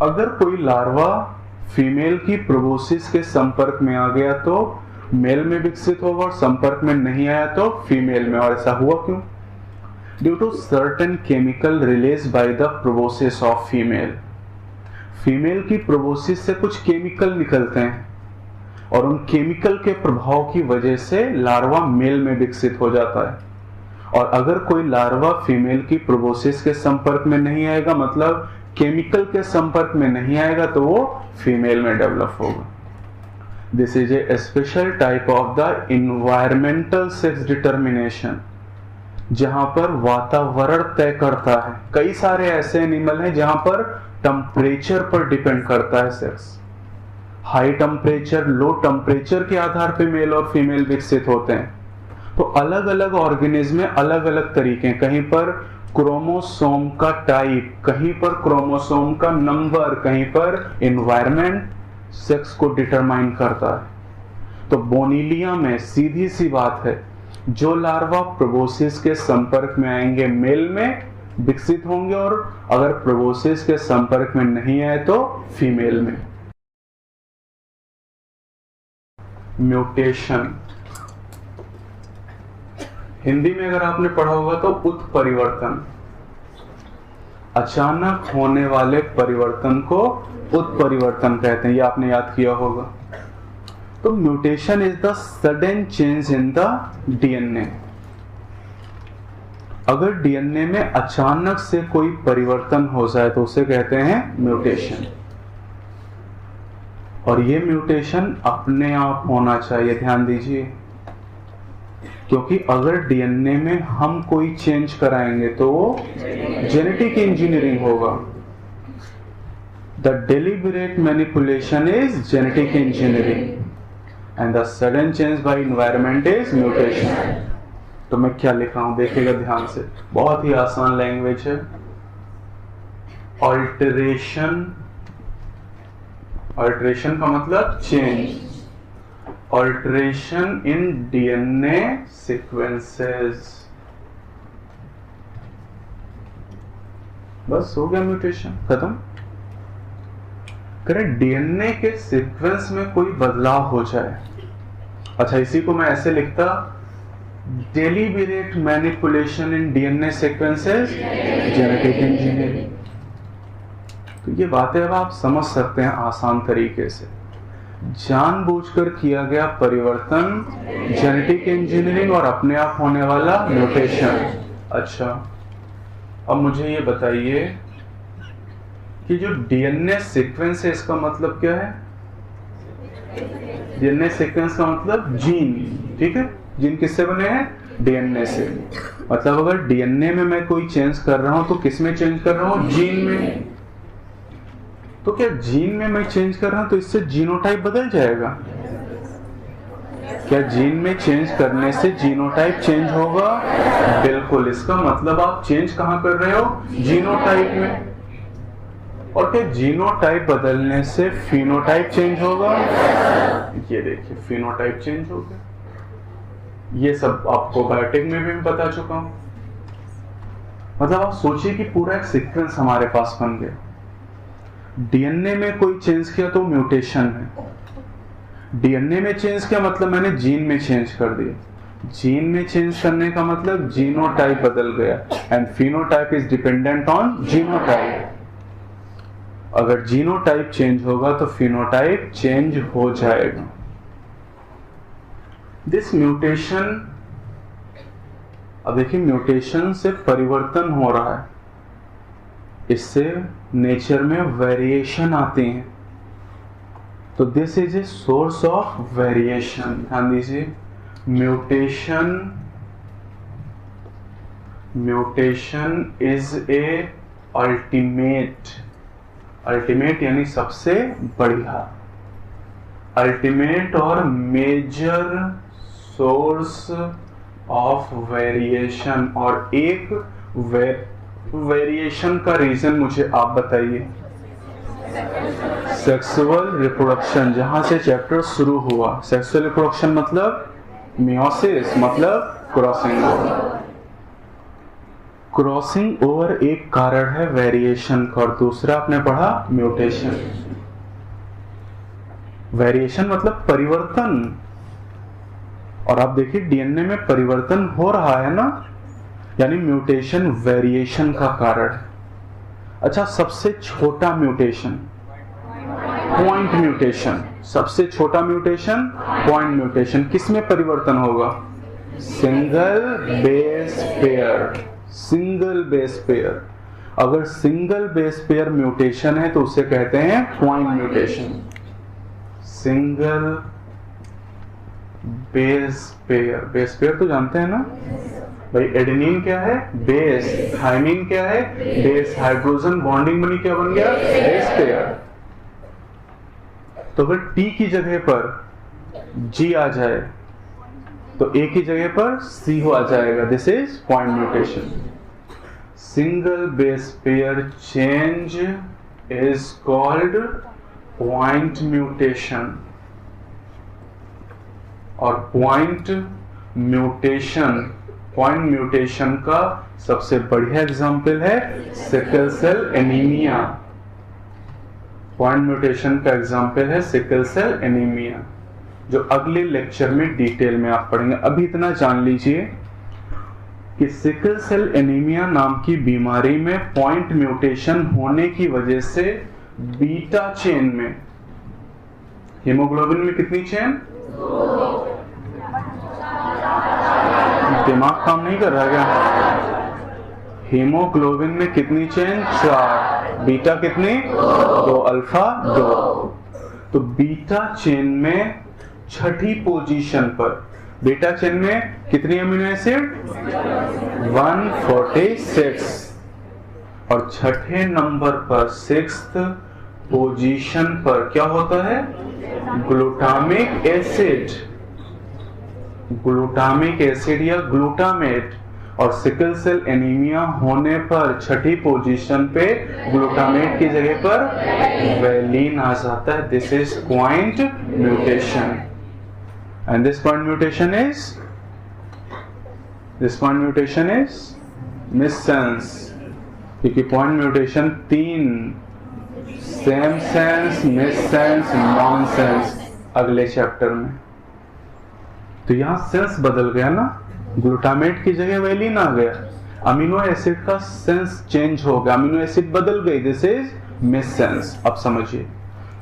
Speaker 1: अगर कोई लार्वा फीमेल की प्रोबोसिस के संपर्क में आ गया तो मेल में विकसित होगा, और संपर्क में नहीं आया तो फीमेल में। और ऐसा हुआ क्यों? Due to certain chemical release by the proboscis of female. Female की प्रोबोसिस से कुछ केमिकल निकलते हैं, और उन केमिकल के प्रभाव की वजह से लार्वा मेल में विकसित हो जाता है। और अगर कोई लार्वा फीमेल की प्रोबोसिस के संपर्क में नहीं आएगा, मतलब केमिकल के संपर्क में नहीं आएगा, तो वो फीमेल में डेवलप होगा। This is a special type of the environmental sex determination, जहां पर वातावरण तय करता है। कई सारे ऐसे एनिमल हैं जहां पर टेम्परेचर पर डिपेंड करता है sex. High temperature, low temperature के आधार पर मेल और फीमेल विकसित होते हैं। तो अलग अलग ऑर्गेनिज्म में अलग अलग तरीके, कहीं पर क्रोमोसोम का टाइप, कहीं पर क्रोमोसोम का नंबर, कहीं पर एनवायरनमेंट सेक्स को डिटरमाइन करता है। तो बोनीलिया में सीधी सी बात है, जो लार्वा प्रोबोसिस के संपर्क में आएंगे मेल में विकसित होंगे, और अगर प्रोबोसिस के संपर्क में नहीं आए तो फीमेल में। म्यूटेशन, हिंदी में अगर आपने पढ़ा होगा तो उत्परिवर्तन, अचानक होने वाले परिवर्तन को उत्परिवर्तन कहते हैं, ये आपने याद किया होगा। तो mutation is the sudden change in the DNA. अगर डीएनए में अचानक से कोई परिवर्तन हो जाए तो उसे कहते हैं म्यूटेशन। और ये म्यूटेशन अपने आप होना चाहिए, ध्यान दीजिए, क्योंकि अगर डीएनए में हम कोई चेंज कराएंगे तो वो जेनेटिक इंजीनियरिंग होगा। The deliberate manipulation is genetic engineering and the sudden change bye environment is mutation. तो मैं क्या लिख रहा हूं देखिएगा ध्यान से, बहुत ही आसान लैंग्वेज है। ऑल्टरेशन, ऑल्टरेशन का मतलब change, alteration in DNA sequences. बस हो गया म्यूटेशन, खत्म। करें डीएनए के सीक्वेंस में कोई बदलाव हो जाए। अच्छा, इसी को मैं ऐसे लिखता, deliberate manipulation in DNA sequences genetic engineering. तो ये बातें अब आप समझ सकते हैं आसान तरीके से। जानबूझकर किया गया परिवर्तन, जेनेटिक इंजीनियरिंग और अपने आप होने वाला म्यूटेशन। अच्छा, अब मुझे ये बताइए कि जो डीएनए सीक्वेंस है इसका मतलब क्या है? डीएनए सीक्वेंस का मतलब जीन, ठीक है। जीन किससे बने हैं? डीएनए से। मतलब अगर डीएनए में मैं कोई चेंज कर रहा हूं तो किस में चेंज कर रहा हूं? जीन में। तो क्या जीन में मैं चेंज कर रहा हूं तो इससे जीनोटाइप बदल जाएगा? क्या जीन में चेंज करने से जीनोटाइप चेंज होगा? बिल्कुल। इसका मतलब आप चेंज कहां कर रहे हो? जीनोटाइप में। और क्या जीनोटाइप बदलने से फिनोटाइप चेंज होगा? ये देखिए, फिनोटाइप चेंज हो गया। ये सब आपको बायोटेक में भी मैं बता चुका हूं। मतलब आप सोचिए कि पूरा एक सीक्वेंस हमारे पास बन गया। डीएनए में कोई चेंज किया तो म्यूटेशन है। डीएनए में चेंज किया मतलब मैंने जीन में चेंज कर दिया। जीन में चेंज करने का मतलब जीनोटाइप बदल गया। And phenotype is dependent on genotype. अगर जीनोटाइप चेंज होगा तो फिनोटाइप चेंज हो जाएगा। दिस म्यूटेशन, अब देखिए म्यूटेशन से परिवर्तन हो रहा है, इससे नेचर में वेरिएशन आती हैं। तो this is a source of variation. ध्यान दीजिए, म्यूटेशन इज ए अल्टीमेट यानी सबसे बढ़िया, अल्टीमेट और मेजर सोर्स ऑफ वेरिएशन। और एक वेरिएशन का रीजन मुझे आप बताइए। सेक्सुअल रिप्रोडक्शन, जहां से चैप्टर शुरू हुआ। सेक्सुअल रिप्रोडक्शन मतलब मियोसिस, मतलब क्रॉसिंग ओवर। क्रॉसिंग ओवर एक कारण है वेरिएशन का, और दूसरा आपने पढ़ा म्यूटेशन। वेरिएशन मतलब परिवर्तन, और आप देखिए डीएनए में परिवर्तन हो रहा है ना, यानी म्यूटेशन वेरिएशन का कारण है। अच्छा, सबसे छोटा म्यूटेशन पॉइंट म्यूटेशन। सबसे छोटा म्यूटेशन पॉइंट म्यूटेशन। किसमें परिवर्तन होगा? Single base pair. Single base pair. अगर सिंगल बेस पेयर म्यूटेशन है तो उसे कहते हैं point mutation. Single base pair. Base pair तो जानते हैं ना भाई, एडेनिन क्या है? बेस। थाइमिन क्या है? बेस। हाइड्रोजन बॉन्डिंग बनी, क्या बन गया? Base pair. तो अगर टी की जगह पर जी आ जाए तो ए की जगह पर सी आ जाएगा। This is point mutation. Single base pair change is called point mutation. और पॉइंट म्यूटेशन का सबसे बढ़िया एग्जाम्पल है sickle cell anaemia. Point mutation का एग्जाम्पल है सिकल सेल एनीमिया, जो अगले लेक्चर में डिटेल में आप पढ़ेंगे। अभी इतना जान लीजिए कि सिकल सेल एनीमिया नाम की बीमारी में पॉइंट म्यूटेशन होने की वजह से बीटा चेन में, हीमोग्लोबिन में कितनी चेन? दिमाग काम नहीं कर रहा क्या? हीमोग्लोबिन में कितनी चेन? 4। बीटा कितनी? 2। अल्फा 2। तो बीटा चेन में छठी पोजीशन पर, बीटा चेन में कितनी अमीनो एसिड? 146। और छठे नंबर पर 6th पोजीशन पर क्या होता है? Glutamic acid. ग्लूटामिक एसिड या ग्लूटामेट। और सिकल सेल एनीमिया होने पर छठी पोजीशन पे ग्लूटामेट की जगह पर वेलिन आ जाता है। This is point mutation. And this point mutation is missense. क्योंकि point mutation 3, same sense, missense, nonsense, अगले चैप्टर में। तो यहां सेंस बदल गया ना, ग्लूटामेट की जगह वेलिन आ गया। अमीनो एसिड का सेंस चेंज हो गया, अमीनो एसिड बदल गई। This is missense. अब समझिए,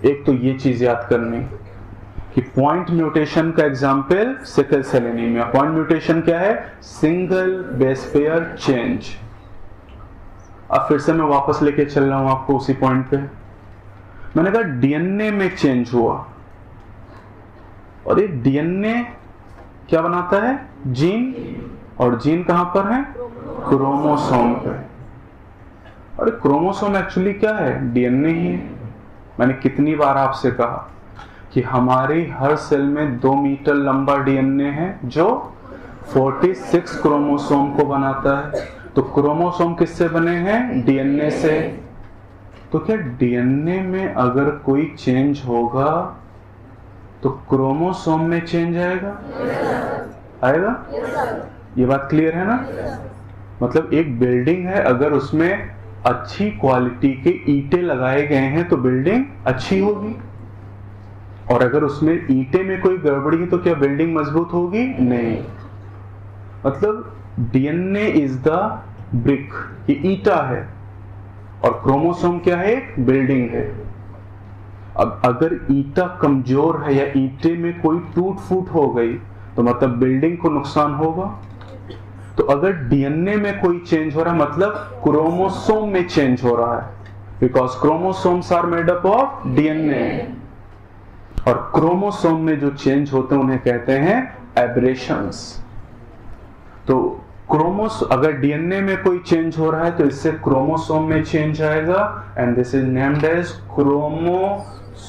Speaker 1: एक तो ये चीज याद करनी। कि पॉइंट म्यूटेशन का example sickle cell anaemia. Point mutation क्या है? Single base pair change. अब फिर से मैं वापस लेके चल रहा हूं आपको उसी पॉइंट पे। मैंने कहा डीएनए में चेंज हुआ, और ये डीएनए क्या बनाता है? जीन, और जीन कहां पर है? क्रोमोसोम पे। और क्रोमोसोम एक्चुअली क्या है? डीएनए ही है। मैंने कितनी बार आपसे कहा कि हमारी हर सेल में 2 मीटर लंबा डीएनए है जो 46 क्रोमोसोम को बनाता है। तो क्रोमोसोम किससे बने हैं? डीएनए से। तो क्या डीएनए में अगर कोई चेंज होगा तो क्रोमोसोम में चेंज आएगा? आएगा? ये बात क्लियर है ना? मतलब एक बिल्डिंग है, अगर उसमें अच्छी क्वालिटी के ईंटें लगाए गए हैं तो बिल्डिंग अच्छी होगी, और अगर उसमें ईंटे में कोई गड़बड़ी है तो क्या बिल्डिंग मजबूत होगी? नहीं। मतलब डीएनए इज द ब्रिक, ये ईंटा है, और क्रोमोसोम क्या है? एक बिल्डिंग है। अब अगर ईंटा कमजोर है या ईंटे में कोई टूट फूट हो गई तो मतलब बिल्डिंग को नुकसान होगा। तो अगर डीएनए में कोई चेंज हो रहा है मतलब क्रोमोसोम में चेंज हो रहा है, because chromosomes are made up of DNA, और क्रोमोसोम में जो चेंज होते हैं उन्हें कहते हैं एब्रेशंस। तो अगर डीएनए में कोई चेंज हो रहा है तो इससे क्रोमोसोम में चेंज आएगा, and this is named as chromosomal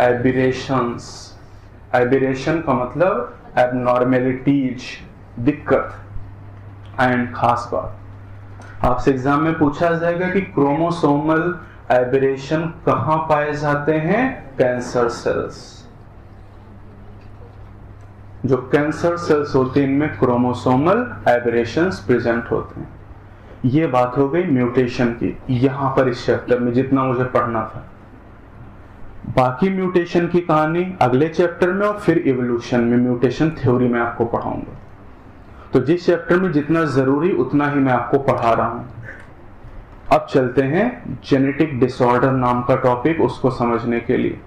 Speaker 1: aberrations. Aberration का मतलब एबनॉर्मेलिटीज, दिक्कत। एंड खास बात आपसे एग्जाम में पूछा जाएगा कि क्रोमोसोमल एबरेशन कहां पाए जाते हैं? Cancer cells. जो कैंसर सेल्स होते हैं इनमें क्रोमोसोमल एबरेशंस प्रेजेंट होते हैं। ये बात हो गई म्यूटेशन की, यहां पर इस चैप्टर में जितना मुझे पढ़ना था। बाकी म्यूटेशन की कहानी अगले चैप्टर में, और फिर इवोल्यूशन में म्यूटेशन थ्योरी में आपको पढ़ाऊंगा। तो जिस चैप्टर में जितना जरूरी उतना ही मैं आपको पढ़ा रहा हूं। अब चलते हैं जेनेटिक डिसऑर्डर नाम का टॉपिक, उसको समझने के लिए।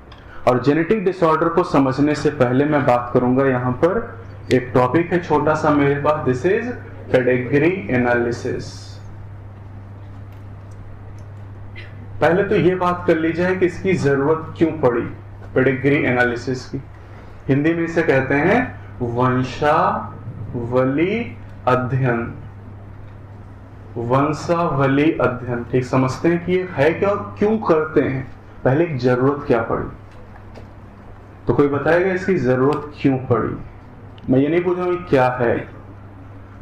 Speaker 1: और जेनेटिक डिसऑर्डर को समझने से पहले मैं बात करूंगा, यहां पर एक टॉपिक है छोटा सा मेरे पास, दिस इज पेडिग्री एनालिसिस। पहले तो ये बात कर ली जाए कि इसकी जरूरत क्यों पड़ी पेडिग्री एनालिसिस की। हिंदी में इसे कहते हैं वंशावली अध्ययन। वंशावली अध्ययन, ठीक समझते हैं कि ये है क्या और क्यों करते हैं। पहले एक जरूरत क्या पड़ी, तो कोई बताएगा इसकी जरूरत क्यों पड़ी? मैं ये नहीं पूछ रहा हूं क्या है,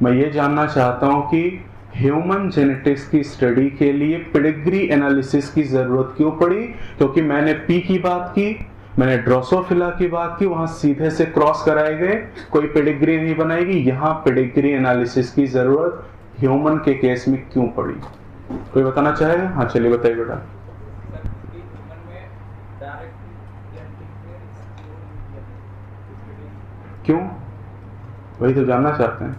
Speaker 1: मैं ये जानना चाहता हूं कि ह्यूमन जेनेटिक्स की स्टडी के लिए पेडिग्री एनालिसिस की जरूरत क्यों पड़ी। क्योंकि मैंने पी की बात की, मैंने ड्रोसोफिला की बात की, वहां सीधे से क्रॉस कराए गए, कोई पेडिग्री नहीं बनाएगी। यहां पेडिग्री एनालिसिस की जरूरत ह्यूमन के केस में क्यों पड़ी? कोई बताना चाहेगा? हाँ चलिए बताइए बेटा। क्यों? वही तो जानना चाहते हैं।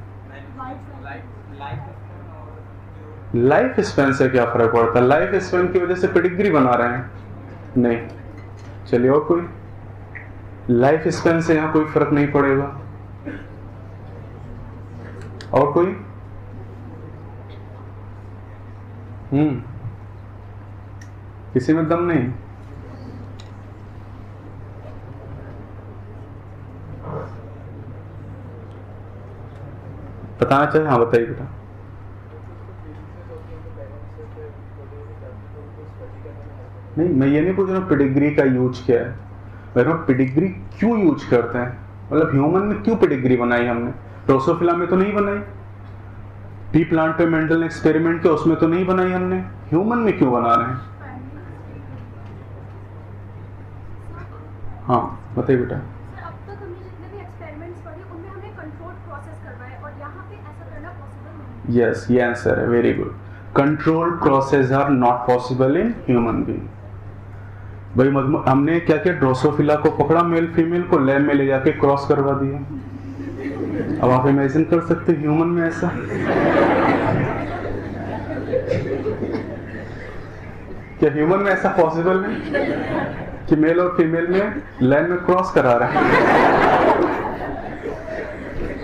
Speaker 1: लाइफ स्पैन से क्या फर्क पड़ता है? लाइफ स्पैन की वजह से पेडिग्री बना रहे हैं? नहीं। चलिए और कोई? लाइफ स्पैन से यहां कोई फर्क नहीं पड़ेगा। और कोई? किसी में दम नहीं? बताना चाहिए? हाँ बताइए बेटा। नहीं, मैं ये नहीं पूछ रहा पेडिग्री का यूज क्या है, मैं कह रहा पेडिग्री क्यों यूज करते हैं। मतलब ह्यूमन में क्यों पेडिग्री बनाई हमने? ड्रोसोफिला में तो नहीं बनाई, पी प्लांट पे मेंडल ने एक्सपेरिमेंट किया उसमें तो नहीं बनाई हमने। ह्यूमन में क्यों बना रहे हैं? हाँ बताइए बेटा।
Speaker 2: अब तक हमने जितने भी एक्सपेरिमेंट्स पढ़े उनमें हमने कंट्रोल्ड प्रोसेस करवाया और यहाँ पे ऐसा करना पॉसिबल नहीं।
Speaker 1: यस, ये आंसर है, very good. Controlled process are not possible in human being. भाई हमने क्या किया, ड्रोसोफिला को पकड़ा, मेल फीमेल को लैब में ले जाके क्रॉस करवा दिया। अब आप इमेजिन कर सकते ह्यूमन में ऐसा? क्या ह्यूमन में ऐसा पॉसिबल है? कि मेल और फीमेल में लाइन में क्रॉस करा रहा है।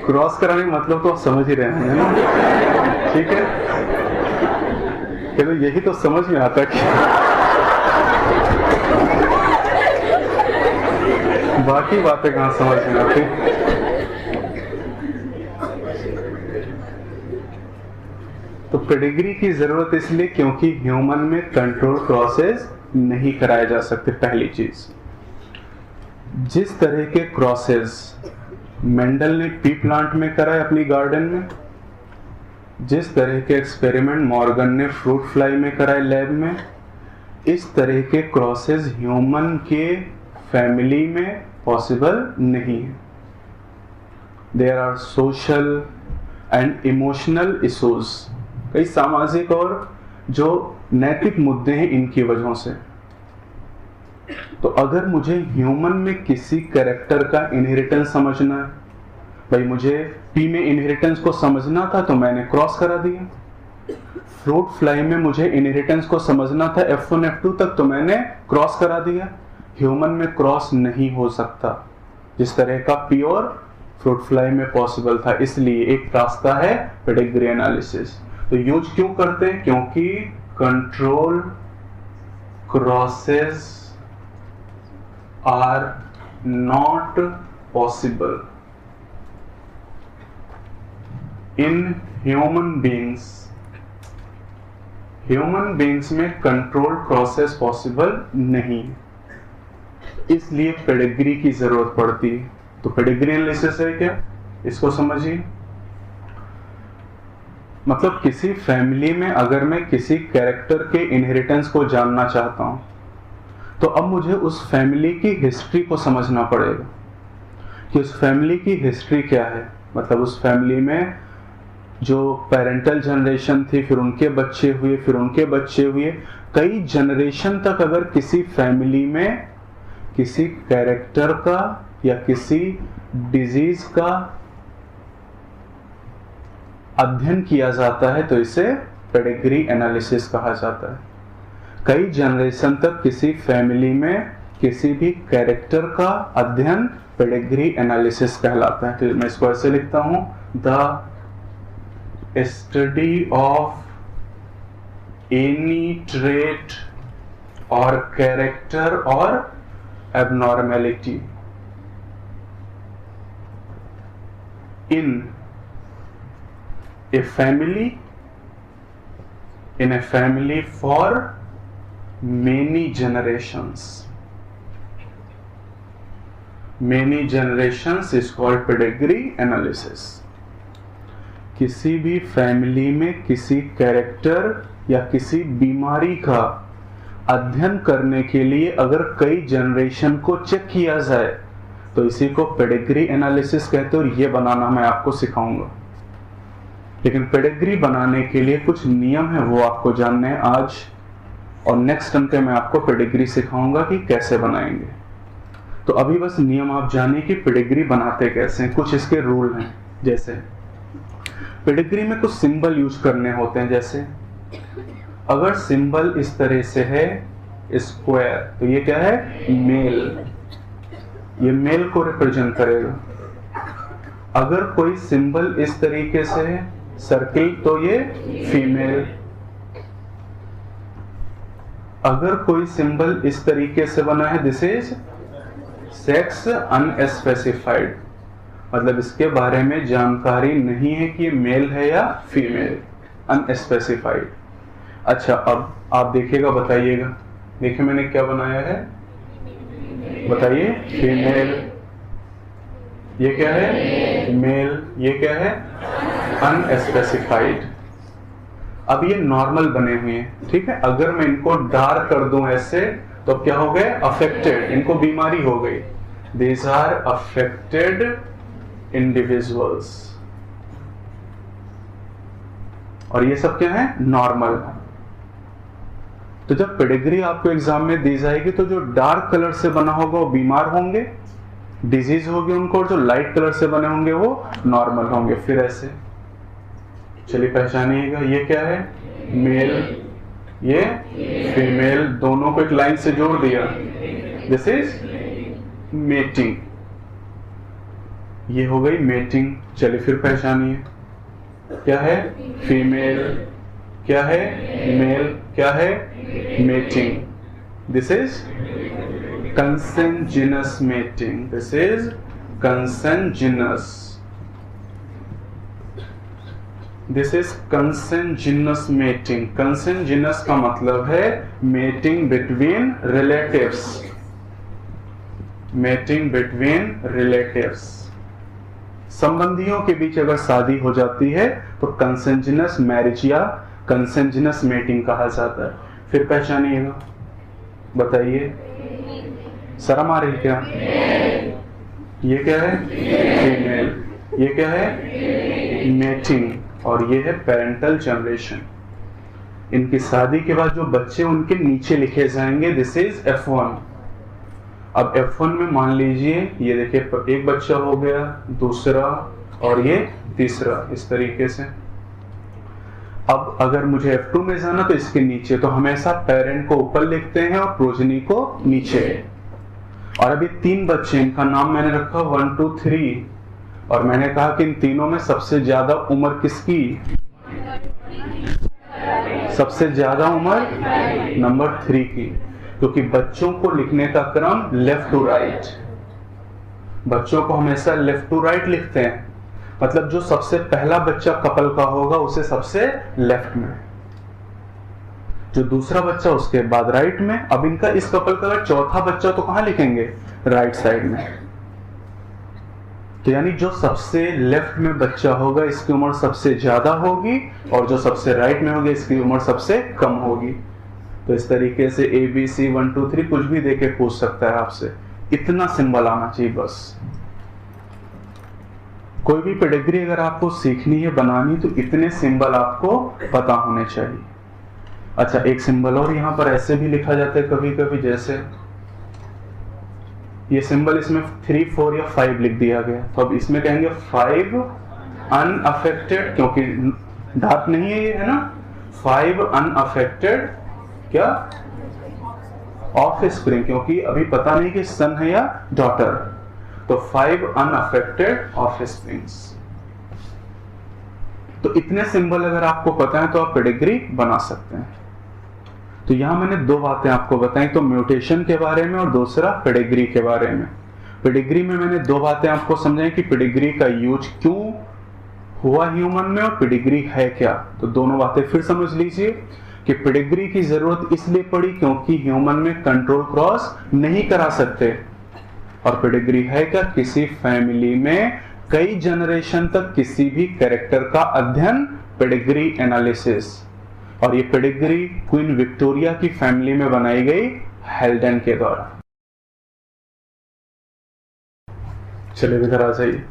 Speaker 1: क्रॉस कराने का मतलब तो आप समझ ही रहे हैं ना, ठीक है? तो यही तो समझ में आता कि बाकी बातें कहाँ समझ में आती। तो पेडिग्री की जरूरत इसलिए क्योंकि ह्यूमन में कंट्रोल क्रॉसेस नहीं कराए जा सकते। पहली चीज, जिस तरह के क्रॉसेस मेंडल ने पी प्लांट में कराए अपनी गार्डन में, जिस तरह के एक्सपेरिमेंट मॉर्गन ने फ्रूट फ्लाई में कराए लैब में, इस तरह के क्रॉसेस ह्यूमन के फैमिली में पॉसिबल नहीं है। There are social and emotional issues, कई सामाजिक और जो नैतिक मुद्दे हैं इनकी वजहों से। तो अगर मुझे ह्यूमन में किसी कैरेक्टर का इनहेरिटेंस समझना है, भाई मुझे पी में इनहेरिटेंस को समझना था तो मैंने क्रॉस करा दिया। फ्रूट फ्लाई में मुझे इनहेरिटेंस को समझना था F1 F2 तक तो मैंने क्रॉस करा दिया। ह्यूमन में क्रॉस नहीं हो सकता जिस तरह का पी और फ्रूट फ्लाई में पॉसिबल था। इसलिए एक रास्ता है पेडिग्री एनालिसिस। तो यूज क्यों करते हैं? क्योंकि control crosses are not possible in human beings. Human beings में कंट्रोल क्रॉसेस पॉसिबल नहीं, इसलिए पेडिग्री की जरूरत पड़ती है। तो पेडिग्री एनालिसिस है क्या, इसको समझिए। मतलब किसी फैमिली में अगर मैं किसी कैरेक्टर के इनहेरिटेंस को जानना चाहता हूं तो अब मुझे उस फैमिली की हिस्ट्री को समझना पड़ेगा कि उस फैमिली की हिस्ट्री क्या है। मतलब उस फैमिली में जो पेरेंटल जनरेशन थी, फिर उनके बच्चे हुए, फिर उनके बच्चे हुए, कई जनरेशन तक अगर किसी फैमिली में किसी कैरेक्टर का या किसी डिजीज का अध्ययन किया जाता है तो इसे पेडिग्री एनालिसिस कहा जाता है। कई जनरेशन तक किसी फैमिली में किसी भी कैरेक्टर का अध्ययन पेडिग्री एनालिसिस कहलाता है। तो मैं इसको ऐसे लिखता हूं, the study of any trait और कैरेक्टर और abnormality in a family for many generations is called pedigree analysis। किसी भी फैमिली में किसी कैरेक्टर या किसी बीमारी का अध्ययन करने के लिए अगर कई जनरेशन को चेक किया जाए तो इसी को पेडिग्री एनालिसिस कहते हैं। और ये बनाना मैं आपको सिखाऊंगा, लेकिन पेडिग्री बनाने के लिए कुछ नियम है वो आपको जानने हैं आज, और नेक्स्ट टर्म पे मैं आपको पेडिग्री सिखाऊंगा कि कैसे बनाएंगे। तो अभी बस नियम आप जानिए कि पेडिग्री बनाते कैसे हैं। कुछ इसके रूल हैं, जैसे पेडिग्री में कुछ सिंबल यूज करने होते हैं। जैसे अगर सिंबल इस तरह से है स्क्वायर तो ये क्या है, मेल, ये मेल को रिप्रेजेंट करेगा। अगर कोई सिंबल इस तरीके से है सर्किल तो ये फीमेल। अगर कोई सिंबल इस तरीके से बना है दिस इज सेक्स अनस्पेसिफाइड, मतलब इसके बारे में जानकारी नहीं है कि ये मेल है या फीमेल, अनस्पेसिफाइड। अच्छा, अब आप देखिएगा, बताइएगा, देखिए मैंने क्या बनाया है, बताइए, फीमेल, ये क्या है, मेल, ये क्या है, अनस्पेसिफाइड। अब ये नॉर्मल बने हुए हैं, ठीक है। अगर मैं इनको डार्क कर दूं ऐसे तो क्या हो गए, अफेक्टेड, इनको बीमारी हो गई। दीज आर अफेक्टेड इंडिविजुअल्स, और ये सब क्या है, नॉर्मल। तो जब पेडिग्री आपको एग्जाम में दी जाएगी तो जो डार्क कलर से बना होगा वो बीमार होंगे, डिजीज होगी उनको, और जो लाइट कलर से बने होंगे वो नॉर्मल होंगे। फिर ऐसे चलिए पहचानिएगा, ये क्या है, मेल, ये फीमेल, दोनों को एक लाइन से जोड़ दिया, दिस इज मेटिंग। ये हो गई मेटिंग। चलिए फिर पहचानिए, क्या है फीमेल, क्या है मेल, क्या है mating. This is consanguineous mating, this is consanguineous, this is consanguineous mating. Consanguineous का मतलब है mating between relatives, mating between relatives. संबंधियों के बीच अगर शादी हो जाती है तो कंसेंजिनस मैरिज या कंसेंजिनस मेटिंग कहा जाता है। फिर पहचानिएगा, बताइए, शर्म आ रही क्या? ये क्या है फीमेल, ये क्या है मेटिंग, और ये है पेरेंटल जनरेशन। इनकी शादी के बाद जो बच्चे उनके नीचे लिखे जाएंगे, दिस इज F1। अब F1 में मान लीजिए ये देखिए एक बच्चा हो गया, दूसरा और ये तीसरा, इस तरीके से। अब अगर मुझे F2 में जाना तो इसके नीचे, तो हमेशा पेरेंट को ऊपर लिखते हैं और प्रोजनी को नीचे। और अभी 3 बच्चे, इनका नाम मैंने रखा 1 2 3, और मैंने कहा कि इन तीनों में सबसे ज्यादा उम्र किसकी? सबसे ज्यादा उम्र नंबर 3 की, क्योंकि बच्चों को लिखने का क्रम लेफ्ट टू राइट, बच्चों को हमेशा लेफ्ट टू राइट लिखते हैं। मतलब जो सबसे पहला बच्चा कपल का होगा उसे सबसे लेफ्ट में, जो दूसरा बच्चा उसके बाद राइट में। अब इनका इस कपल का चौथा बच्चा तो कहां लिखेंगे? राइट साइड में। तो यानी जो सबसे लेफ्ट में बच्चा होगा इसकी उम्र सबसे ज्यादा होगी, और जो सबसे राइट में होगी इसकी उम्र सबसे कम होगी। तो इस तरीके से ABC 1 2 3 कुछ भी देके पूछ सकता है आपसे। इतना सिंबल आना चाहिए बस। कोई भी पेडिग्री अगर आपको सीखनी है, बनानी, तो इतने सिंबल आपको पता होने चाहिए। अच्छा, एक सिंबल और यहाँ पर ऐसे भी लिखा जाता है कभी कभी, जैसे ये सिंबल इसमें 3 4 या 5 लिख दिया गया, तो अब इसमें कहेंगे 5 अनअफेक्टेड, क्योंकि डार्क नहीं है ये, है ना। 5 अनअफेक्टेड क्या? ऑफ स्प्रिंग, क्योंकि अभी पता नहीं कि सन है या डॉटर, तो 5 अनअफेक्टेड ऑफ स्प्रिंग्स। तो इतने सिंबल अगर आपको पता है तो आप पेडिग्री बना सकते हैं। तो यहां मैंने 2 बातें आपको बताई, तो म्यूटेशन के बारे में और दूसरा पेडिग्री के बारे में। पेडिग्री में मैंने 2 बातें आपको समझाई कि पेडिग्री का यूज क्यों हुआ ह्यूमन में और पेडिग्री है क्या। तो दोनों बातें फिर समझ लीजिए कि पेडिग्री की जरूरत इसलिए पड़ी क्योंकि ह्यूमन में कंट्रोल क्रॉस नहीं करा सकते। और पेडिग्री है क्या? किसी फैमिली में कई जनरेशन तक किसी भी कैरेक्टर का अध्ययन, पेडिग्री एनालिसिस। और ये पेडिग्री क्वीन विक्टोरिया की फैमिली में बनाई गई हेल्डन के द्वारा। चलिए इधर आ जाइए।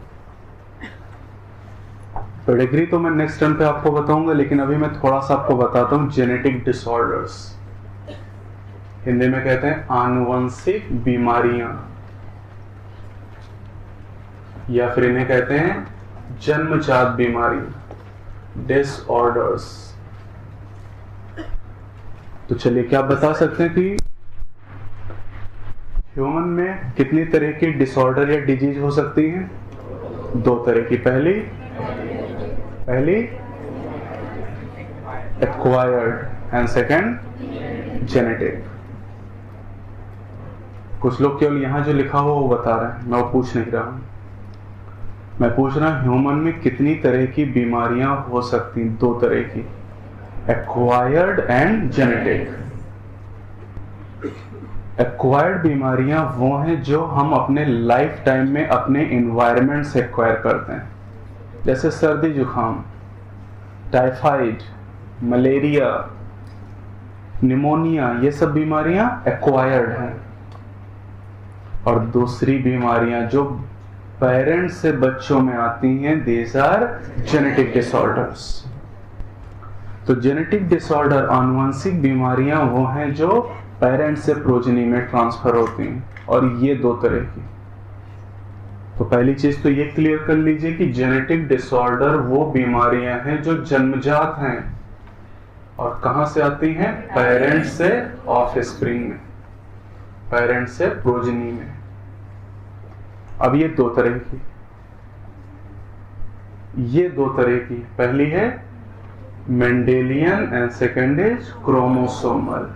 Speaker 1: पेडिग्री तो मैं नेक्स्ट टर्म पे आपको बताऊंगा, लेकिन अभी मैं थोड़ा सा आपको बताता हूं जेनेटिक डिसऑर्डर्स। हिंदी में कहते हैं आनुवंशिक बीमारियां, या फिर इन्हें कहते हैं जन्मजात बीमारी, डिसऑर्डर्स। तो चलिए क्या आप बता सकते हैं कि ह्यूमन में कितनी तरह की डिसऑर्डर या डिजीज हो सकती हैं? 2 तरह की। पहली एक्वायर्ड एंड सेकंड जेनेटिक। कुछ लोग केवल यहां जो लिखा हुआ वो बता रहे हैं, मैं वो पूछ नहीं रहा हूं। मैं पूछ रहा हूं ह्यूमन में कितनी तरह की बीमारियां हो सकती हैं? 2 तरह की, एक्वायर्ड एंड जेनेटिक। एक्वायर्ड बीमारियां वो हैं जो हम अपने लाइफ टाइम में अपने एनवायरनमेंट से एक्वायर करते हैं, जैसे सर्दी जुकाम, टाइफाइड, मलेरिया, निमोनिया, ये सब बीमारियां एक्वायर्ड हैं। और दूसरी बीमारियां जो पेरेंट्स से बच्चों में आती हैं, दीज आर जेनेटिक डिसऑर्डर्स। तो जेनेटिक डिसऑर्डर, आनुवंशिक बीमारियां वो हैं जो पेरेंट्स से प्रोजनी में ट्रांसफर होती हैं, और ये 2 तरह की। तो पहली चीज तो ये क्लियर कर लीजिए कि जेनेटिक डिसऑर्डर वो बीमारियां हैं जो जन्मजात हैं और कहां से आती हैं? पेरेंट्स से ऑफ स्प्रिंग में। पेरेंट से प्रोजेनी में। अब ये दो तरह की, पहली है Mendelian and second is chromosomal.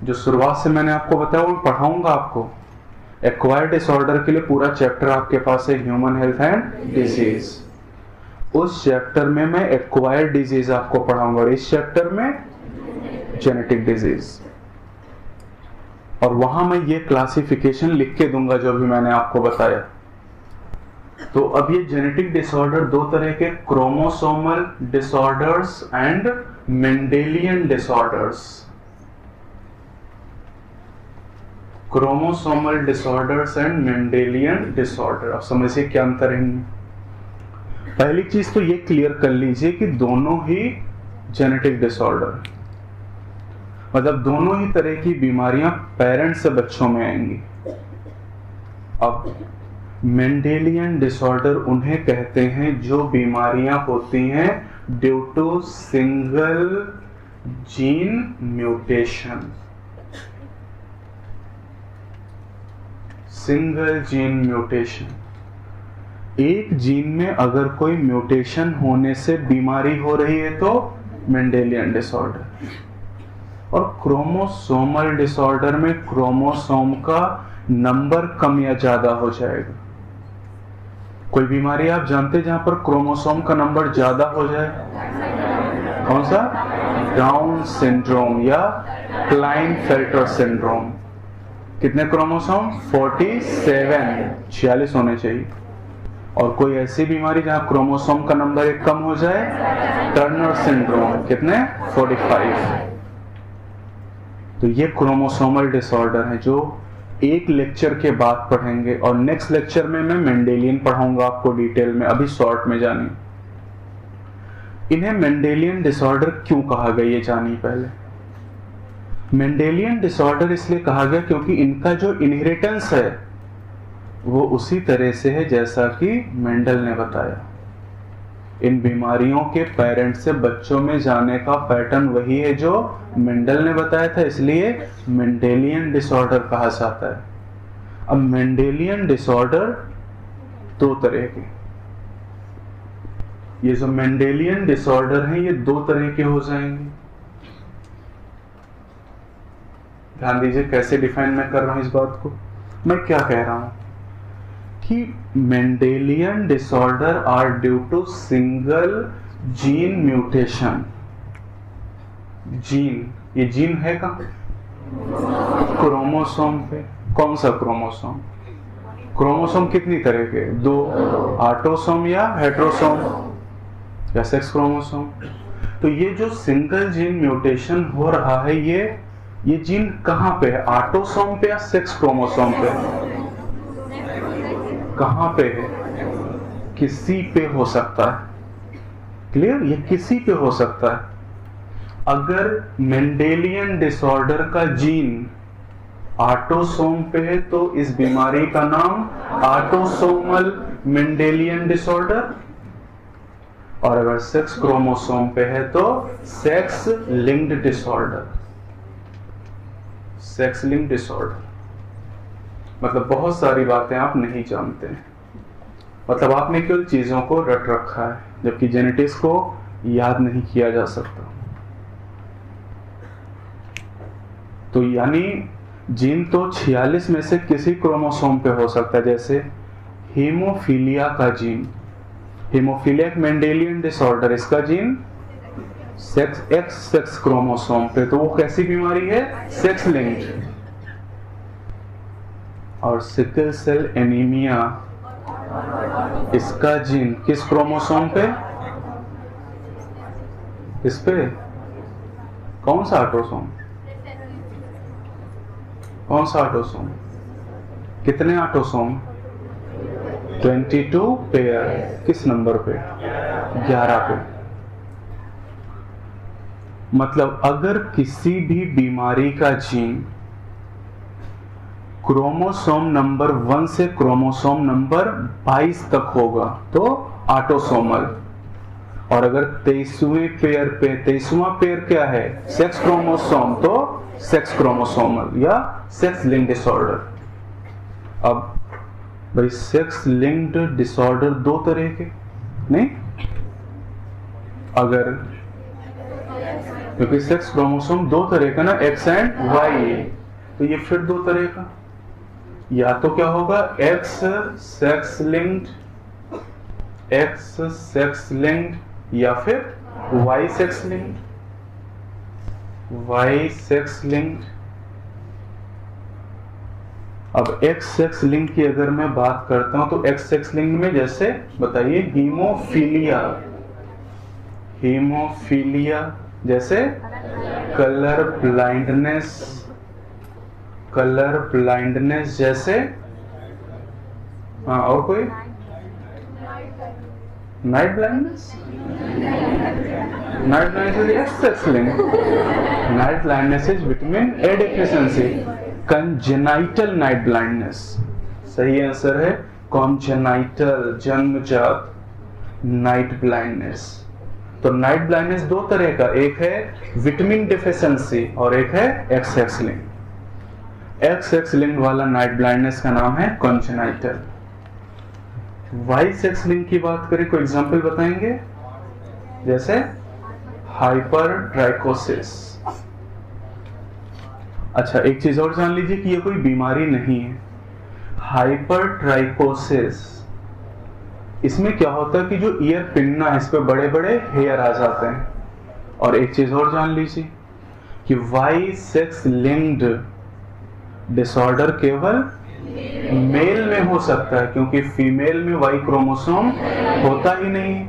Speaker 1: जो शुरुआत से मैंने आपको बताया वो पढ़ाऊंगा आपको। एक्वायर्ड डिसऑर्डर के लिए पूरा चैप्टर आपके पास है, ह्यूमन हेल्थ एंड डिजीज। उस चैप्टर में मैं एक्वायर्ड डिजीज आपको पढ़ाऊंगा और इस चैप्टर में जेनेटिक डिजीज, और वहां मैं ये क्लासिफिकेशन लिख के दूंगा जो भी मैंने आपको बताया। तो अब ये जेनेटिक डिसऑर्डर दो तरह के, chromosomal disorders and Mendelian disorders. Chromosomal disorders and Mendelian disorder. अब समझिए क्या अंतर है। पहली चीज तो ये क्लियर कर लीजिए कि दोनों ही जेनेटिक डिसऑर्डर, मतलब दोनों ही तरह की बीमारियां पेरेंट से बच्चों में आएंगी। अब मेंडेलियन डिसऑर्डर उन्हें कहते हैं जो बीमारियां होती हैं due to single gene mutation. Single gene mutation, एक जीन में अगर कोई म्यूटेशन होने से बीमारी हो रही है तो मेंडेलियन डिसऑर्डर। और क्रोमोसोमल डिसऑर्डर में क्रोमोसोम का नंबर कम या ज्यादा हो जाएगा। कोई बीमारी आप जानते हैं जहां पर क्रोमोसोम का नंबर ज्यादा हो जाए? कौन सा? डाउन सिंड्रोम या क्लाइनफेल्टर सिंड्रोम। कितने क्रोमोसोम? 46 होने चाहिए। और कोई ऐसी बीमारी जहां क्रोमोसोम का नंबर एक कम हो जाए? Turner syndrome. कितने? 45। तो ये क्रोमोसोमल डिसऑर्डर है जो एक लेक्चर के बाद पढ़ेंगे, और नेक्स्ट लेक्चर में मैं मेंडेलियन पढ़ाऊंगा आपको डिटेल में। अभी शॉर्ट में जानिए इन्हें मेंडेलियन डिसऑर्डर क्यों कहा गया, ये जानिए पहले। मेंडेलियन डिसऑर्डर इसलिए कहा गया क्योंकि इनका जो इनहेरिटेंस है वो उसी तरह से है जैसा कि मेंडल ने बताया। इन बीमारियों के पेरेंट से बच्चों में जाने का पैटर्न वही है जो मेंडल ने बताया था, इसलिए मेंडेलियन डिसऑर्डर कहा जाता है। अब मेंडेलियन डिसऑर्डर दो तरह के, ये जो मेंडेलियन डिसऑर्डर है ये दो तरह के हो जाएंगे। ध्यान दीजिए कैसे डिफाइन मैं कर रहा हूं इस बात को। मैं क्या कह रहा हूं कि Mendelian disorder are due to single gene mutation. Gene, ये जीन है कहां? क्रोमोसोम पे। कौन सा क्रोमोसोम? क्रोमोसोम कितनी तरह के? दो, ऑटोसोम या हेटेरोसोम या सेक्स क्रोमोसोम। तो ये जो सिंगल जीन म्यूटेशन हो रहा है ये जीन कहां पे है? ऑटोसोम पे या सेक्स क्रोमोसोम पे? कहां पे है? किसी पे हो सकता है। क्लियर? ये किसी पे हो सकता है। अगर मेंडेलियन डिसऑर्डर का जीन ऑटोसोम पे है तो इस बीमारी का नाम ऑटोसोमल मेंडेलियन डिसऑर्डर, और अगर सेक्स क्रोमोसोम पे है तो sex linked disorder. Sex linked disorder मतलब बहुत सारी बातें आप नहीं जानते हैं, मतलब आपने केवल चीजों को रट रखा है, जबकि जेनेटिक्स को याद नहीं किया जा सकता। तो यानी जीन तो 46 में से किसी क्रोमोसोम पे हो सकता है, जैसे हीमोफीलिया का जीन। हीमोफीलिया एक मेंडेलियन डिसऑर्डर, इसका जीन सेक्स क्रोमोसोम पे, तो वो कैसी बीमारी है? Sex linked. और सिकल सेल एनीमिया, इसका जीन किस क्रोमोसोम पे? इस पे कौन सा ऑटोसोम? कौन सा ऑटोसोम? कितने ऑटोसोम? 22 पेयर। किस नंबर पे? 11 पे। मतलब अगर किसी भी बीमारी का जीन क्रोमोसोम नंबर 1 से क्रोमोसोम नंबर 22 तक होगा तो ऑटोसोमल, और अगर 23वें पेयर पे 23वां पेयर क्या है, सेक्स क्रोमोसोम, तो सेक्स क्रोमोसोमल या सेक्स लिंक्ड डिसऑर्डर। अब भाई सेक्स लिंक्ड डिसऑर्डर दो तरह के नहीं, अगर क्योंकि सेक्स क्रोमोसोम दो तरह का ना, एक्स एंड वाई, तो ये फिर दो तरह का, या तो क्या होगा एक्स सेक्स लिंक्ड या फिर वाई सेक्स लिंक्ड। अब एक्स सेक्स लिंक की अगर मैं बात करता हूं तो एक्स सेक्स लिंक में जैसे बताइए हीमोफीलिया, जैसे कलर ब्लाइंडनेस जैसे, हाँ और कोई, night blindness x sex link, night blindness is vitamin A deficiency, congenital night blindness, सही आंसर है कॉन्जेनाइटल, जन्मजात नाइट ब्लाइंडनेस। तो नाइट ब्लाइंडनेस दो तरह का, एक है विटामिन डेफिशिएंसी और एक है x x link. X x link वाला नाइट ब्लाइंडनेस का नाम है कॉन्जेनाइटल। वाई सेक्स लिंक की बात करें, कोई एग्जांपल बताएंगे? जैसे हाइपरट्राइकोसिस। अच्छा एक चीज और जान लीजिए कि ये कोई बीमारी नहीं है। हाइपरट्राइकोसिस, इसमें क्या होता है कि जो ईयर पिन्ना है इस पे बड़े बड़े हेयर आ जाते हैं। और एक चीज और जान लीजिए कि वाई सेक्स लिंक्ड डिसऑर्डर केवल मेल में हो सकता है, क्योंकि फीमेल में वाई क्रोमोसोम होता ही नहीं।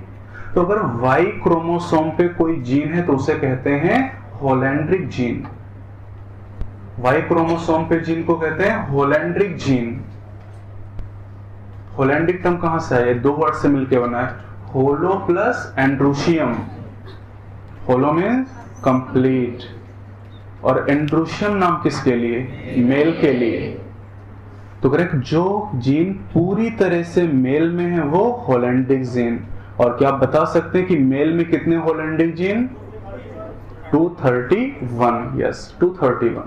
Speaker 1: तो अगर वाई क्रोमोसोम पे कोई जीन है तो उसे कहते हैं होलैंड्रिक जीन। वाई क्रोमोसोम पे जीन को कहते हैं होलैंड्रिक जीन। होलैंड्रिक टर्म कहां से है? दो वर्ड से मिलकर बना है, होलो प्लस एंड्रोशियम। होलो मीन्स कंप्लीट और एंड्रोशियम नाम किसके लिए? मेल के लिए। तो करेक्ट, जो जीन पूरी तरह से मेल में है वो होलैंड्रिक जीन। और क्या आप बता सकते हैं कि मेल में कितने होलैंड्रिक जीन? 231। यस 231।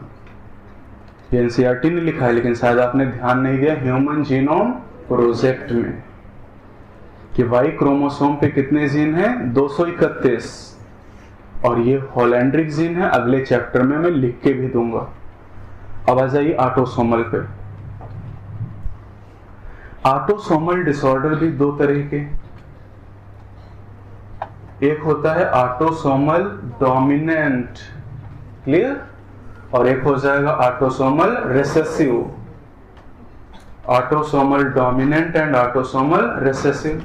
Speaker 1: ये एनसीईआरटी ने लिखा है, लेकिन शायद आपने ध्यान नहीं दिया ह्यूमन जीनोम प्रोजेक्ट में कि वाई क्रोमोसोम पे कितने जीन हैं? 231। और ये होलैंड्रिक जीन है, अगले चैप्टर में मैं लिख के भी दूंगा। अब आ जाइए ऑटोसोमल पे। ऑटोसोमल डिसऑर्डर भी दो तरह के, एक होता है ऑटोसोमल डोमिनेंट, क्लियर, और एक हो जाएगा autosomal recessive. Autosomal dominant and autosomal recessive,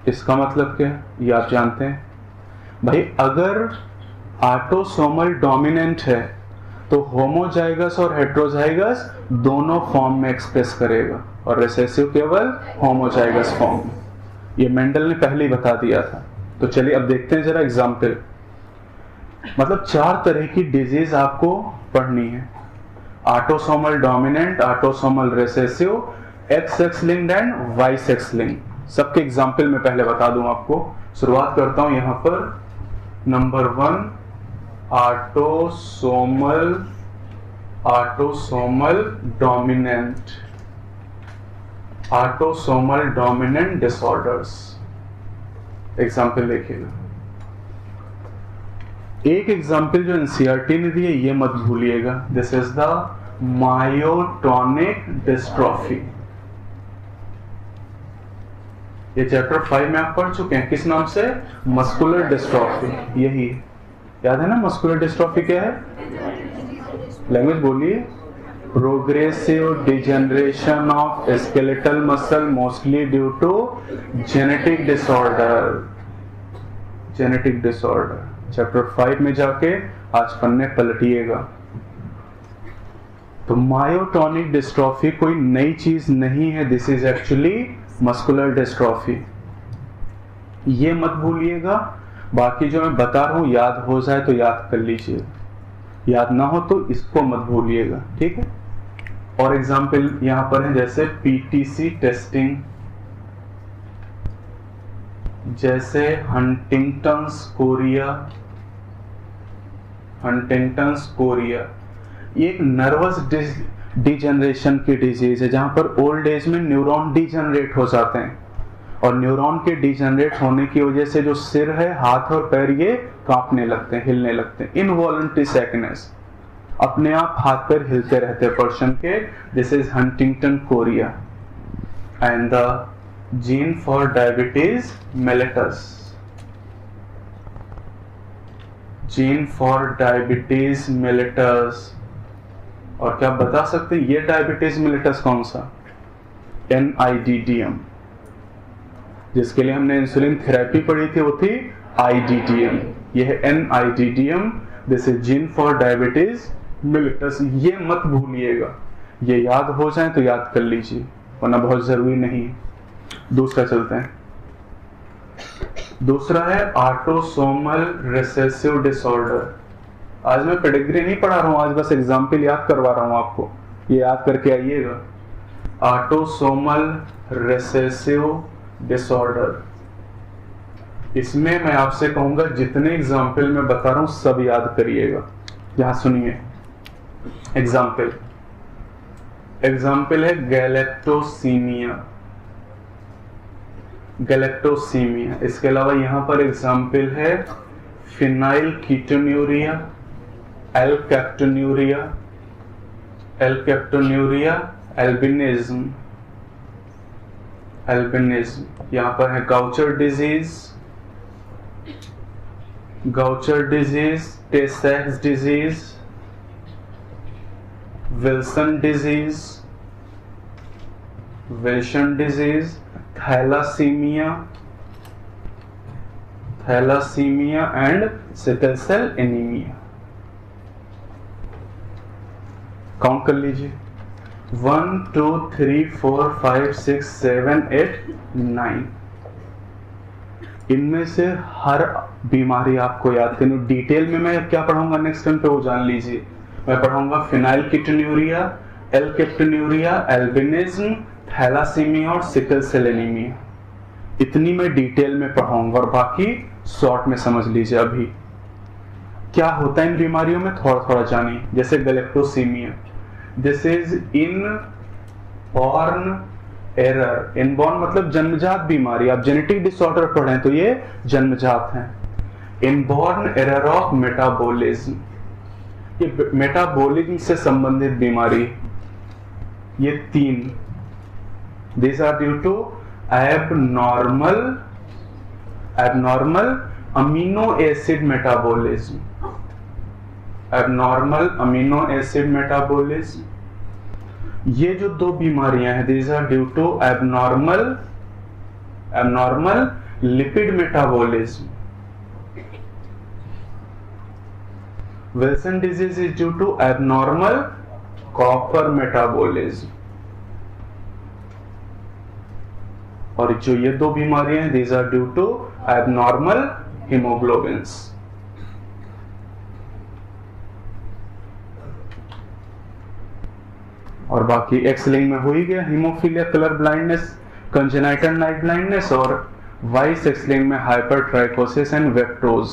Speaker 1: इसका मतलब क्या है ये आप जानते हैं भाई। अगर ऑटोसोमल डोमिनेंट है तो होमोजाइगस और हेट्रोजाइगस दोनों फॉर्म में एक्सप्रेस करेगा, और रिसेसिव केवल होमोजाइगस फॉर्म में। ये मेंडल ने पहले ही बता दिया था। तो चलिए अब देखते हैं जरा एग्जाम्पल। मतलब चार तरह की डिजीज आपको पढ़नी है, autosomal dominant, autosomal recessive, X X linked and Y sex linked. सबके एग्जाम्पल मैं पहले बता दूं आपको। शुरुआत करता हूं यहां पर। Number 1 autosomal dominant disorders. Example देखिएगा। एक एग्जाम्पल जो एनसीईआरटी ने दी है ये मत भूलिएगा, this is the myotonic dystrophy. ये चैप्टर 5 में आप पढ़ चुके हैं, किस नाम से? Muscular dystrophy. यही याद है ना? मस्कुलर डिस्ट्रॉफी क्या है? लैंग्वेज बोलिए। Progressive degeneration of skeletal muscle mostly due to genetic disorder. Chapter 5 में जाके आज पन्ने पलटिएगा। तो मायोटोनिक डिस्ट्रॉफी कोई नई चीज नहीं है, this is actually muscular dystrophy. ये मत भूलिएगा। बाकी जो मैं बता रहा हूं याद हो जाए तो याद कर लीजिए, याद ना हो तो इसको मत भूलिएगा, ठीक है। और एग्जाम्पल यहां पर है, जैसे पीटीसी टेस्टिंग, जैसे हंटिंगटन्स कोरिया, ये एक नर्वस डिजेनरेशन की डिजीज है जहां पर ओल्ड एज में न्यूरॉन डिजेनरेट हो जाते हैं, और न्यूरॉन के डिजेनरेट होने की वजह से जो सिर है, हाथ और पैर ये कांपने लगते हैं, हिलने लगते हैं। इनवॉलंटरी सैकनेस, अपने आप हाथ पैर हिलते रहते हैं पर्सन के। This is Huntington Korea. And the gene for diabetes mellitus, gene for diabetes mellitus. और क्या आप बता सकते हैं ये डायबिटीज मेलिटस कौन सा? NIDDM, जिसके लिए हमने इंसुलिन थेरेपी पढ़ी थी वो थी IDDM। ये है NIDDM। This is gene for diabetes mellitus. ये मत भूलिएगा, ये याद हो जाए तो याद कर लीजिए, वरना बहुत जरूरी नहीं है। दूसरा चलते हैं। दूसरा है ऑटोसोमल रिसेसिव डिसऑर्डर। आज मैं पेडिग्री नहीं पढ़ा रहा हूं, आज बस एग्जाम्पल याद करवा रहा हूं आपको, ये याद करके आइएगा। ऑटोसोमल रिसेसिव डिसऑर्डर, इसमें मैं आपसे कहूंगा जितने एग्जाम्पल मैं बता रहा हूं सब याद करिएगा। यहां सुनिए एग्जाम्पल है गैलेक्टोसीमिया। इसके अलावा यहां पर एग्जाम्पल है फिनाइल कीटोन्यूरिया, एल्केप्टोन्यूरिया, एल्बिनिज्म। यहां पर है Gaucher disease, Tay Sachs disease, Wilson disease, thalassaemia and sickle cell anaemia. Count कर लीजिए, 1 2 3 4 5 6 7 8 9। इनमें से हर बीमारी आपको याद करनी। डिटेल में मैं क्या पढ़ाऊंगा नेक्स्ट टाइम पे वो जान लीजिए। मैं पढ़ाऊंगा फिनाइल कीटोन्यूरिया, एल्केप्टोन्यूरिया, एल्बिनिज्म, थैलासीमिया और सिकल सेल एनीमिया। इतनी मैं डिटेल में पढ़ाऊंगा और बाकी शॉर्ट में समझ लीजिए। अभी क्या होता है इन बीमारियों में थोड़ा थोड़ा जानिए। जैसे galactosaemia, this is inborn error. Inborn मतलब जन्मजात बीमारी। आप जेनेटिक डिसऑर्डर पढ़ें तो ये जन्मजात हैं। इनबॉर्न एरर ऑफ मेटाबॉलिज्म, ये मेटाबॉलिज्म से संबंधित बीमारी। ये 3, these are due to abnormal amino acid metabolism, ये जो 2 बीमारियां हैं, these are due to abnormal lipid metabolism. Wilson disease is due to abnormal copper metabolism. और जो ये 2 बीमारियां हैं, these are due to abnormal hemoglobins. और बाकी एक्स लिंक में हो ही गया, haemophilia, colour blindness, congenital night blindness, और वाई सेक्स लिंक में हाइपरट्राइकोसिस एंड वेक्टोज।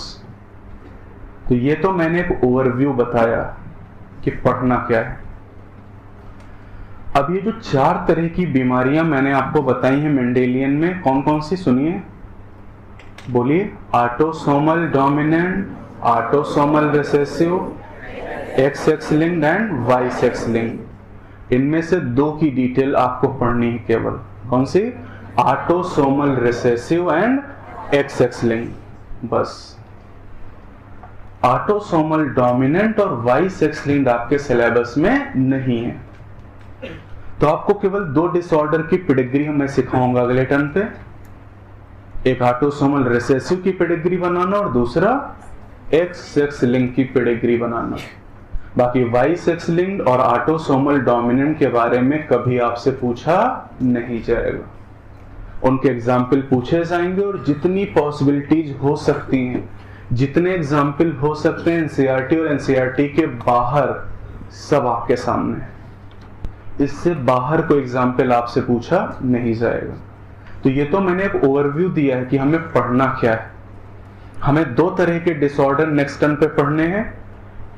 Speaker 1: तो ये तो मैंने एक ओवरव्यू बताया कि पढ़ना क्या है। अब ये जो 4 तरह की बीमारियां मैंने आपको बताई हैं मेंडेलियन में, कौन कौन सी सुनिए, बोलिए। Autosomal dominant, autosomal recessive, X X linked and Y sex linked. इनमें से 2 की डिटेल आपको पढ़नी है केवल। कौन सी? Autosomal recessive and X X linked. बस ऑटोसोमल डोमिनेंट और वाई सेक्स लिंक्ड आपके सिलेबस में नहीं है। तो आपको केवल 2 डिसऑर्डर की पेडिग्री मैं सिखाऊंगा अगले टर्न पे। एक ऑटोसोमल रिसेसिव की पेडिग्री बनाना और दूसरा एक्स सेक्स लिंक की पेडिग्री बनाना। बाकी वाई सेक्स लिंक्ड और ऑटोसोमल डोमिनेंट के बारे में कभी आपसे पूछा नहीं जाएगा। उनके एग्जाम्पल पूछे जाएंगे और जितनी पॉसिबिलिटीज हो सकती हैं, जितने एग्जाम्पल हो सकते हैं एनसीईआरटी और एनसीईआरटी के बाहर, सब आपके सामने। इससे बाहर कोई एग्जाम्पल आपसे पूछा नहीं जाएगा। तो ये तो मैंने एक ओवरव्यू दिया है कि हमें पढ़ना क्या है। हमें दो तरह के डिसऑर्डर नेक्स्ट टर्म पे पढ़ने हैं,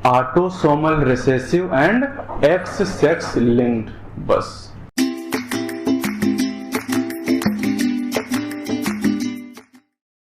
Speaker 1: autosomal recessive and x sex linked, बस।